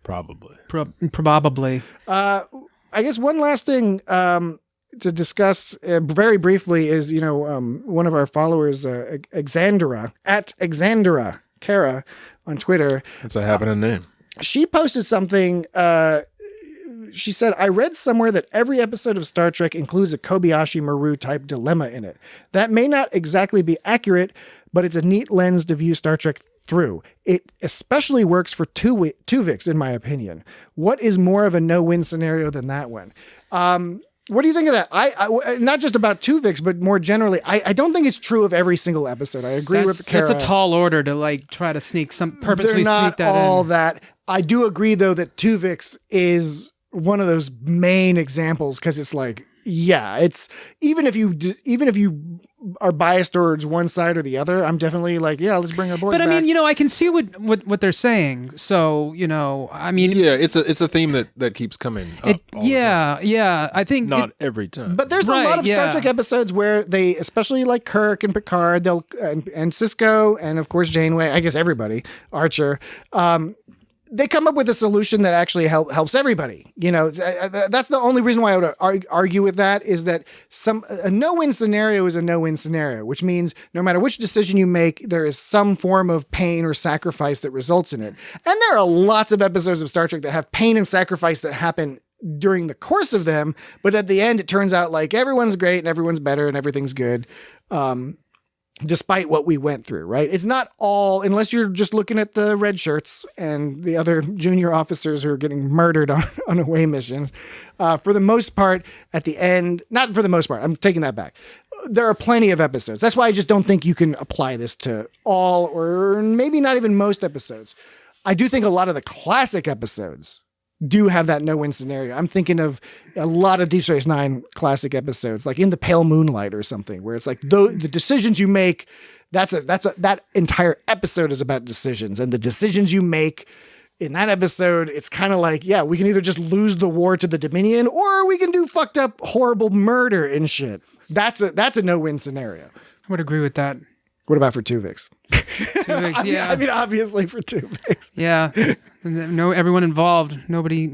Probably. Probably. I guess one last thing to discuss very briefly is, one of our followers, Exandra, at Exandra Kara on Twitter. That's a happening name. She posted something. She said, I read somewhere that every episode of Star Trek includes a Kobayashi Maru type dilemma in it. That may not exactly be accurate, but it's a neat lens to view Star Trek through. It especially works for Tuvix, in my opinion. What is more of a no-win scenario than that one? What do you think of that? I not just about Tuvix, but more generally, I don't think it's true of every single episode. I agree with Kara. That's a tall order to try to sneak purposely sneak that in. All that. I do agree though that Tuvix is one of those main examples because it's like, it's even if you are biased towards one side or the other, I'm definitely like, let's bring our boys back. But I mean, I can see what they're saying. So, I mean, it's a theme that keeps coming up. I think not every time. But there's a lot of Star Trek episodes where they, especially like Kirk and Picard, and Sisko, and of course Janeway, I guess everybody, Archer, they come up with a solution that actually helps everybody. You know, that's the only reason why I would argue with that, is that a no-win scenario is a no-win scenario, which means no matter which decision you make, there is some form of pain or sacrifice that results in it. And there are lots of episodes of Star Trek that have pain and sacrifice that happen during the course of them, but at the end, it turns out like everyone's great and everyone's better and everything's good. Despite what we went through, right? It's not all, unless you're just looking at the red shirts and the other junior officers who are getting murdered on away missions. For the most part, at the end, not for the most part, I'm taking that back. There are plenty of episodes. That's why I just don't think you can apply this to all, or maybe not even most episodes. I do think a lot of the classic episodes do have that no-win scenario. I'm thinking of a lot of Deep Space Nine classic episodes, like In the Pale Moonlight or something, where it's like the decisions you make, that entire episode is about decisions, and the decisions you make in that episode, it's kind of like, yeah, we can either just lose the war to the Dominion, or we can do fucked up, horrible murder and shit. That's a no-win scenario. I would agree with that. What about for Tuvix? Tuvix, yeah. I mean, obviously for Tuvix. Yeah. No, everyone involved. Nobody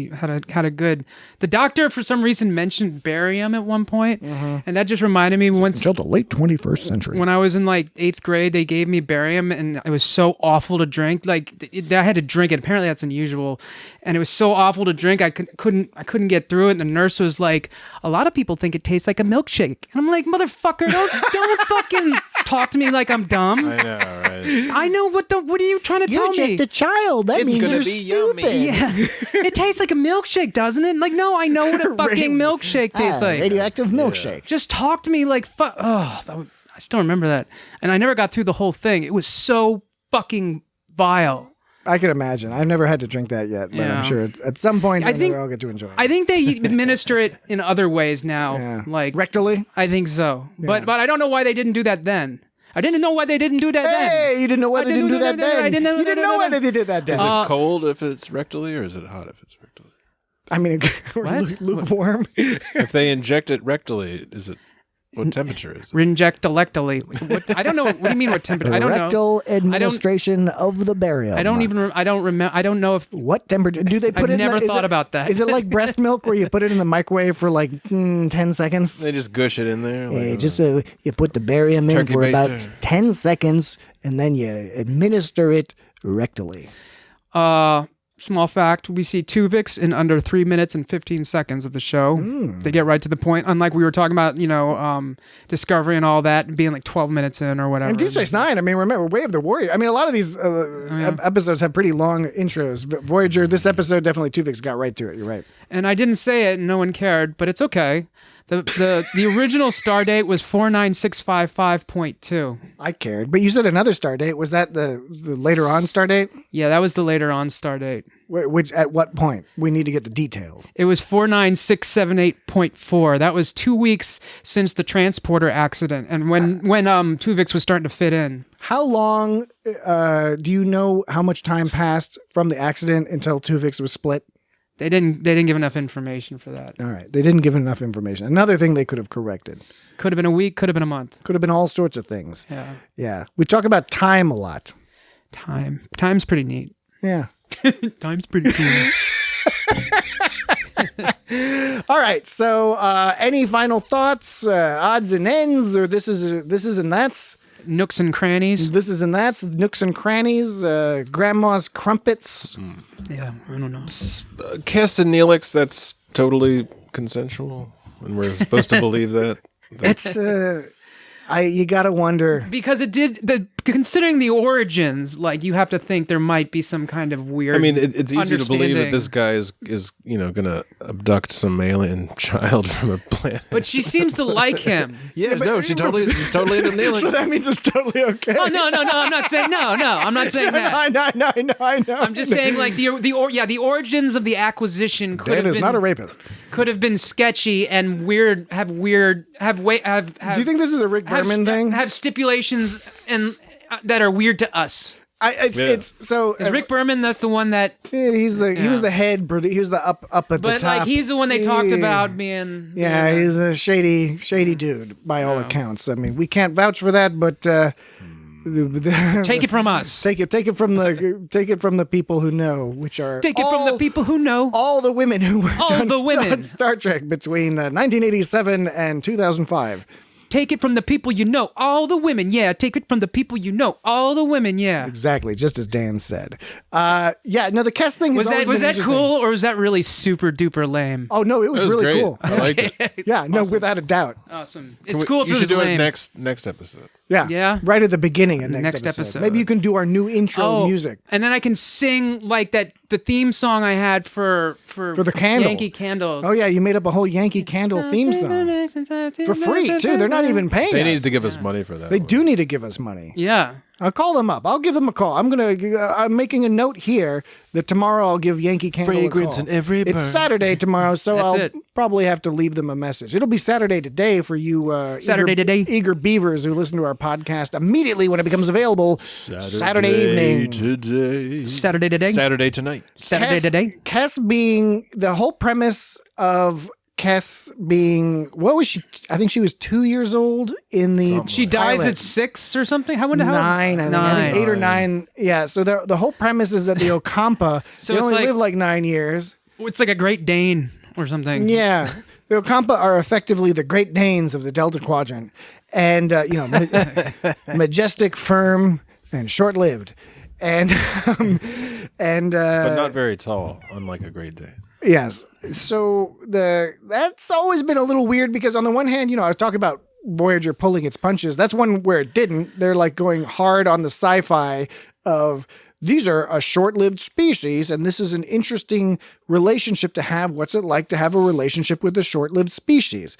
had a good. The doctor, for some reason, mentioned barium at one point, and that just reminded me until the late 21st century. When I was in like 8th grade, they gave me barium, and it was so awful to drink. Like I had to drink it. Apparently, that's unusual, and it was so awful to drink. I couldn't get through it. And the nurse was like, "A lot of people think it tastes like a milkshake," and I'm like, "Motherfucker, don't fucking talk to me like I'm dumb." I know, right? I know what are you trying to tell me? You're just a child. That means you're stupid. Yeah. It tastes like a milkshake, doesn't it? Like, no, I know what a fucking milkshake tastes like. Radioactive milkshake. Just talk to me like fuck. I still remember that. And I never got through the whole thing. It was so fucking vile. I can imagine. I've never had to drink that yet, but I'm sure at some point I'll get to enjoy it. I think they administer it in other ways now. Yeah. Like rectally? I think so. Yeah. But I don't know why they didn't do that then. I didn't know why they didn't do that then. Hey, you didn't know why they didn't do that then. You didn't know why they did that then. Is it cold if it's rectally, or is it hot if it's rectally? I mean, lukewarm. If they inject it rectally, is it? What temperature is it? Inject-electally. I don't know. What do you mean? What temperature? I don't know. Rectal administration of the barium. I don't remember. I don't know if. What temperature do they put it in? I've never thought about that. Is it like breast milk where you put it in the microwave for like 10 seconds? They just gush it in there. You put the barium in for about 10 seconds, and then you administer it rectally. Small fact, we see Tuvix in under 3 minutes and 15 seconds of the show. They get right to the point, unlike we were talking about, Discovery and all that, being like 12 minutes in or whatever. And Deep Space Nine, I mean, remember, Way of the Warrior. I mean, a lot of these episodes have pretty long intros. But Voyager, this episode, definitely Tuvix got right to it. You're right. And I didn't say it, and no one cared, but it's okay. The original star date was 49655.2. I cared, but you said another star date. Was that the later on star date? Yeah, that was the later on star date. Which at what point? We need to get the details. It was 49678.4. That was 2 weeks since the transporter accident, and when Tuvix was starting to fit in. How long? Do you know how much time passed from the accident until Tuvix was split? They didn't give enough information for that. All right. They didn't give enough information. Another thing they could have corrected. Could have been a week, could have been a month. Could have been all sorts of things. Yeah. Yeah. We talk about time a lot. Time's pretty neat. Yeah. Time's pretty cool. All right. So any final thoughts, odds and ends, or this is and that's? Nooks and crannies. This is and that's. Nooks and crannies. Grandma's crumpets. Yeah, I don't know. Kiss and Neelix, that's totally consensual, and we're supposed to believe that. It's you gotta wonder, because it did considering the origins, like you have to think there might be some kind of weird. I mean, it's easy to believe that this guy is gonna abduct some alien child from a planet. But she seems to like him. Yeah, no, she's totally into Neelix. So that means it's totally okay. Oh no, I'm not saying I'm not saying that. I know. I'm just saying like the origins of the acquisition could have been not a rapist. Could have been sketchy and weird. Do you think this is a Rick Berman thing? Have stipulations and that are weird to us. It's so. Is Rick Berman? That's the one that he was the head. He was the up at the top. But like he's the one they talked about being. Yeah, he's a shady dude by all accounts. I mean, we can't vouch for that, but Take it from us. Take it from the people who know, which are Take it from the people who know. all the women who worked All the women. on Star Trek between 1987 and 2005. Take it from the people you know. All the women, yeah. Take it from the people you know. All the women, yeah. Exactly, just as Dan said. The Kess thing Was has always that been cool, or was that really super duper lame? Oh no, it was really great. cool. I liked it. Yeah, no, without a doubt. Awesome. It's cool if You it should was do lame. it next episode. Yeah, Yeah? right at the beginning of Next episode. Maybe you can do our new intro music. And then I can sing like the theme song I had for the candle. Yankee Candles. Oh yeah, you made up a whole Yankee Candle theme song for free too. They're not even paying They us. need to give us money for that. They one. do need to give us money. Yeah. I'll call them up. I'll give them a call. I'm making a note here that tomorrow I'll give Yankee Candle Fragrance a call. in every It's burn. Saturday tomorrow, so That's I'll it. probably have to leave them a message. It'll be Saturday today for you eager beavers who listen to our podcast immediately when it becomes available Saturday evening. Today. Saturday today. Saturday tonight. Saturday today. Kess being the whole premise of Kess being, what was she? I think she was 2 years old in the She dies pilot. at 6 or something. How? Nine, I think 8 or 9. Yeah, so the whole premise is that the Ocampa, So they it's only like- live like 9 years. It's like a Great Dane or something. Yeah, the Ocampa are effectively the Great Danes of the Delta Quadrant, and majestic, firm, and short-lived, and But not very tall, unlike a Great Dane. yes. So that's always been a little weird because on the one hand, I was talking about Voyager pulling its punches. That's one where it didn't. They're like going hard on the sci-fi of these are a short-lived species, and this is an interesting relationship to have. What's it like to have a relationship with a short-lived species?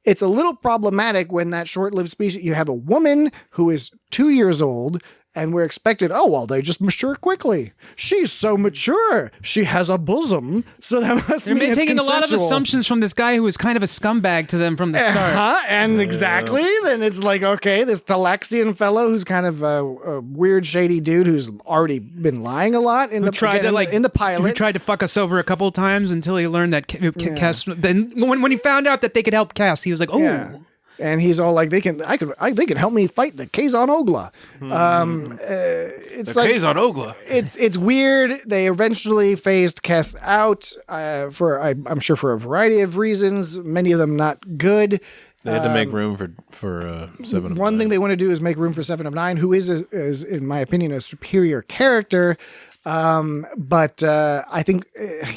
It's a little problematic when that short-lived species, you have a woman who is 2 years old, and we're expected, they just mature quickly. She's so mature. She has a bosom. So that must They're mean it's taking a lot of consensual. assumptions from this guy who was kind of a scumbag to them from the start. Uh-huh. And exactly. Then it's like, okay, this Talaxian fellow who's kind of a weird, shady dude who's already been lying a lot in the pilot. Who tried to fuck us over a couple of times until he learned that Cass. Then when he found out that they could help Cass, he was like, "Oh, Yeah. And he's all like, they can help me fight the Kazon Ogla. It's The like K's on Ogla. it's weird. They eventually phased Kess out I'm sure for a variety of reasons. Many of them not good. They had to make room for 7 of One 9. thing they want to do is make room for 7 of 9, who is in my opinion, a superior character. But I think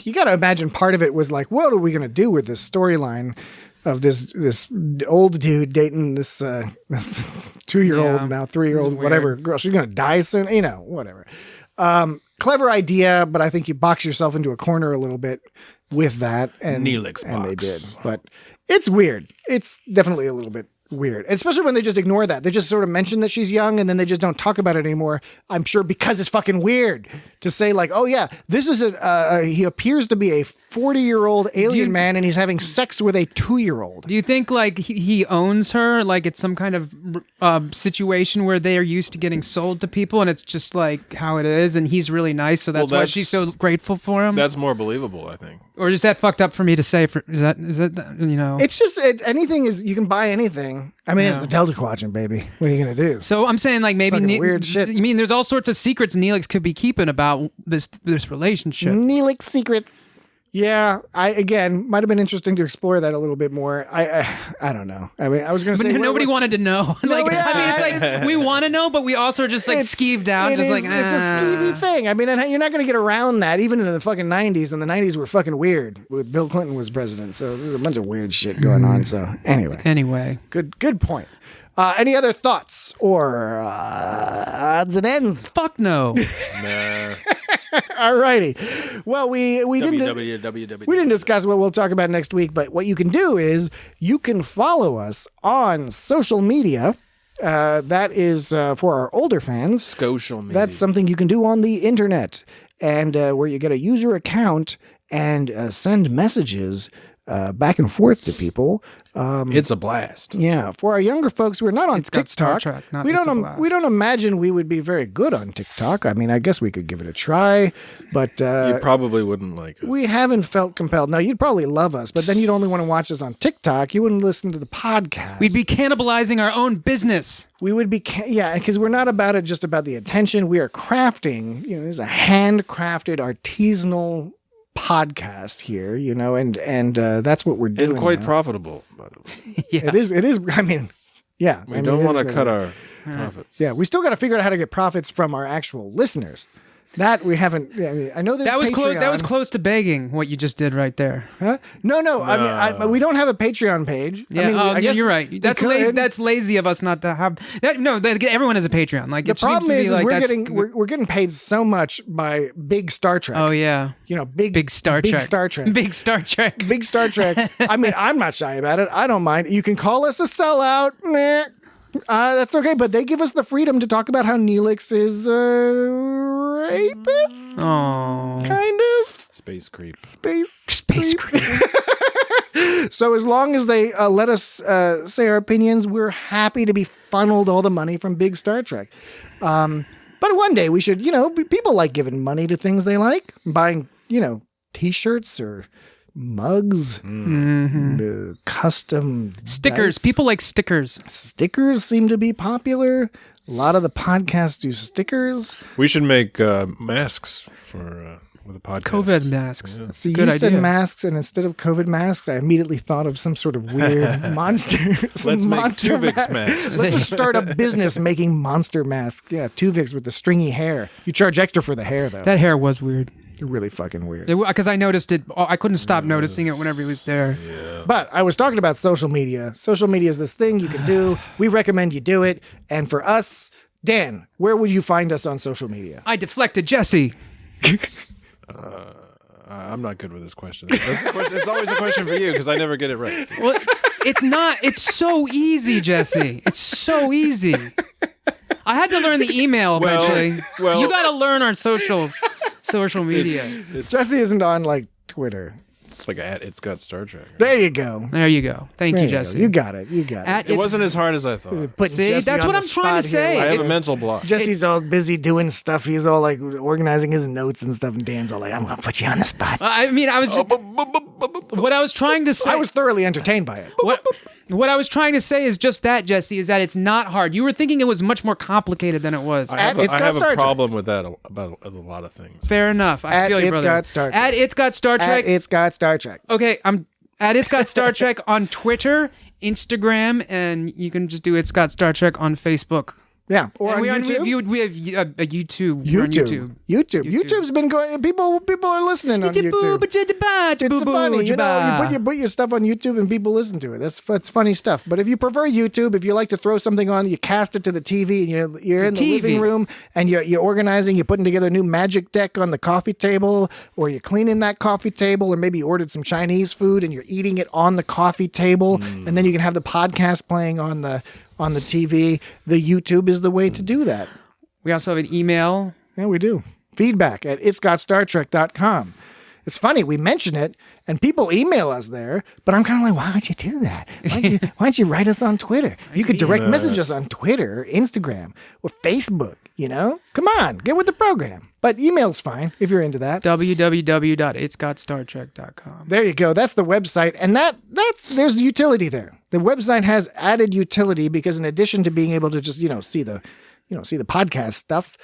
you got to imagine part of it was like, what are we going to do with this storyline of this old dude dating this 2-year-old, now 3-year-old, whatever girl? She's going to die soon, whatever. Clever idea, but I think you box yourself into a corner a little bit with that. And Neelix and they did. box. But it's weird. It's definitely a little bit weird, especially when they just ignore that. They just sort of mention that she's young and then they just don't talk about it anymore. I'm sure because it's fucking weird to say like, oh yeah, this is he appears to be a 40-year-old alien man and he's having sex with a 2-year-old. Do you think like he owns her? Like it's some kind of situation where they are used to getting sold to people and it's just like how it is, and he's really nice, so that's why she's so grateful for him. That's more believable, I think. Or is that fucked up for me to say? Is that It's just anything is, you can buy anything. I mean, it's the Delta Quadrant, baby. What are you gonna do? So I'm saying like maybe Fucking weird shit. You mean there's all sorts of secrets Neelix could be keeping about this relationship? Neelix secrets. Yeah, again might have been interesting to explore that a little bit more. I don't know. I mean, I was going to But say nobody wanted to know. Like, yeah. I mean, it's like we want to know, but we also are just like skeeved out. Just like it's a skeevy thing. I mean, and you're not going to get around that even in the fucking 90s. And the 90s were fucking weird. With Bill Clinton was president, so there's a bunch of weird shit going on. So anyway, good point. Any other thoughts or odds and ends? Fuck no. Nah. Alrighty. Well, we didn't discuss what we'll talk about next week, but what you can do is you can follow us on social media. That is for our older fans. Social media. That's something you can do on the internet, and where you get a user account and send messages back and forth to people. It's a blast. Yeah, for our younger folks, we're not on It's got Star TikTok. Trek, not we It's a don't. Blast. We don't imagine we would be very good on TikTok. I mean, I guess we could give it a try, but You probably wouldn't like us. we haven't felt compelled. No, you'd probably love us, but then you'd only want to watch us on TikTok. You wouldn't listen to the podcast. We'd be cannibalizing our own business. We would be, because we're not about it just about the attention. We are crafting. This is a handcrafted, artisanal podcast here. And that's what we're doing. And quite now. profitable, by the way. Yeah. It is. I mean, yeah. We don't want to cut our profits. Yeah, we still got to figure out how to get profits from our actual listeners. That we haven't. I know there's That was close. Patreon. That was close to begging what you just did right there. Huh? No. I mean, we don't have a Patreon page. Yeah, I mean, I guess you're right. That's we lazy. could. That's lazy of us not to have that. No, everyone has a Patreon. Like The it seems problem to be is like we're that's- we're getting paid so much by Big Star Trek. Oh yeah, Big Star Trek. Big Star Trek. Big Star Trek. Big Star Trek. I mean, I'm not shy about it. I don't mind. You can call us a sellout. Meh. That's okay, but they give us the freedom to talk about how Neelix is a rapist, Oh, kind of. Space creep. space creep. So as long as they let us say our opinions, we're happy to be funneled all the money from Big Star Trek. But one day we should, people like giving money to things they like, buying, T-shirts or mugs, custom Stickers. dice. People like stickers. Stickers seem to be popular. A lot of the podcasts do stickers. We should make masks for with a podcast. COVID masks. Yeah. That's So a you good said idea. masks, and instead of COVID masks, I immediately thought of some sort of weird monster. Let's make monster Tuvix masks. Let's just start a business making monster masks. Yeah, Tuvix with the stringy hair. You charge extra for the hair, though. That hair was weird. Really fucking weird. Because I noticed it. I couldn't stop noticing it whenever he was there. But I was talking about social media. Social media is this thing you can do. We recommend you do it. And for us, Dan, where would you find us on social media? I deflected Jesse. I'm not good with this question. It's always a question for you because I never get it right. Well, it's not. It's so easy, Jesse. It's so easy. I had to learn the email eventually. well- You got to learn our social media. Jesse isn't on like Twitter. It's like It's got Star Trek. There you go. There you go. Thank There you, you go. Jesse. You got it. You got it. At It it's- wasn't as hard as I thought. Putting See, Jesse that's on what the I'm trying to spot here, say. I have a It's- mental block. Jesse's all busy doing stuff. He's all like organizing his notes and stuff, and Dan's all like, "I'm gonna put you on the spot." I mean, I was. What I was trying to say. I was thoroughly entertained by it. What I was trying to say is just that, Jesse, is that it's not hard. You were thinking it was much more complicated than it was. I have, It's I got have Star a Trek. problem with that about a lot of things. Fair enough. I At feel you, It's brother. Got Star Trek. At It's Got Star Trek. It's got Star Trek. Okay, I'm at It's Got Star Trek on Twitter, Instagram, and you can just do It's Got Star Trek on Facebook. Yeah, or And on we YouTube. we have a YouTube. We're on YouTube. YouTube's been going. People are listening on YouTube. It's funny, you put your stuff on YouTube and people listen to it. That's funny stuff. But if you prefer YouTube, if you like to throw something on, you cast it to the TV, and you're in the TV. living room and you're organizing, you're putting together a new magic deck on the coffee table, or you're cleaning that coffee table, or maybe you ordered some Chinese food and you're eating it on the coffee table, and then you can have the podcast playing on the TV. The YouTube is the way to do that. We also have an email. Yeah, we do. Feedback at itsgotstartrek.com. It's funny, we mention it, and people email us there, but I'm kind of like, why would you do that? Why don't you write us on Twitter? You could direct message us on Twitter, Instagram, or Facebook, Come on, get with the program. But email's fine if you're into that. www.itsgotstartrek.com. There you go. That's the website. And there's utility there. The website has added utility because in addition to being able to just, see the podcast stuff,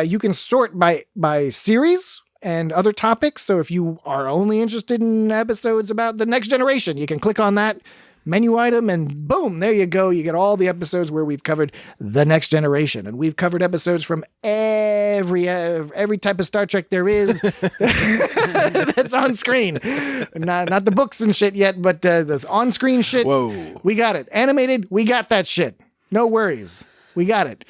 you can sort by series and other topics. So if you are only interested in episodes about the next generation, you can click on that menu item and boom, there you go. You get all the episodes where we've covered the next generation, and we've covered episodes from every type of Star Trek there is that's on screen. Not the books and shit yet, but the on-screen shit. Whoa. We got it. Animated, we got that shit. No worries. We got it.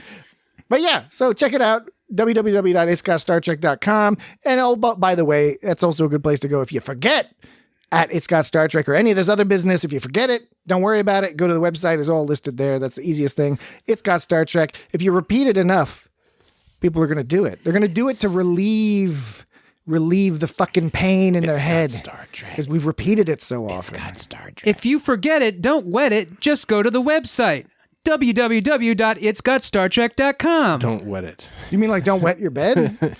But yeah, so check it out. www.itsgotstartrek.com. And by the way, that's also a good place to go if you forget at It's Got Star Trek or any of this other business. If you forget it, don't worry about it. Go to the website. It's all listed there. That's the easiest thing. It's Got Star Trek. If you repeat it enough, people are going to do it. They're going to do it to relieve relieve the fucking pain in their head. Star Trek. Because we've repeated it so often. It's got Star Trek. If you forget it, don't wet it. Just go to the website, www.itsgotstartrek.com. Don't wet it. You mean like don't wet your bed?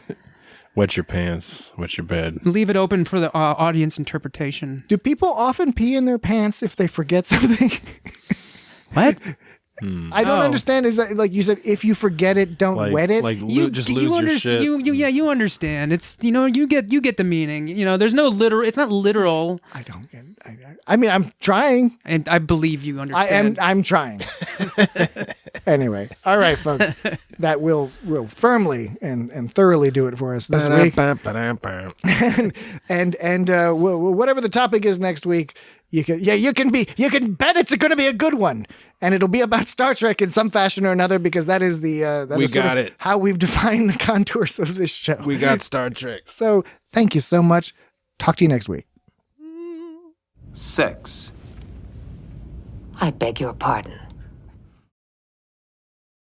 Wet your pants. Wet your bed. Leave it open for the audience interpretation. Do people often pee in their pants if they forget something? What? I don't understand. Is that like you said? If you forget it, don't wet it. Like just lose your shit. You understand. It's you get the meaning. There's no literal. It's not literal. I don't get. I mean, I'm trying, and I believe you understand. I'm trying. Anyway, all right, folks. That will firmly and thoroughly do it for us this week. and whatever the topic is next week, you can bet it's going to be a good one, and it'll be about Star Trek in some fashion or another, because that is how we've defined the contours of this show. We got Star Trek. So thank you so much. Talk to you next week. Sex. I beg your pardon.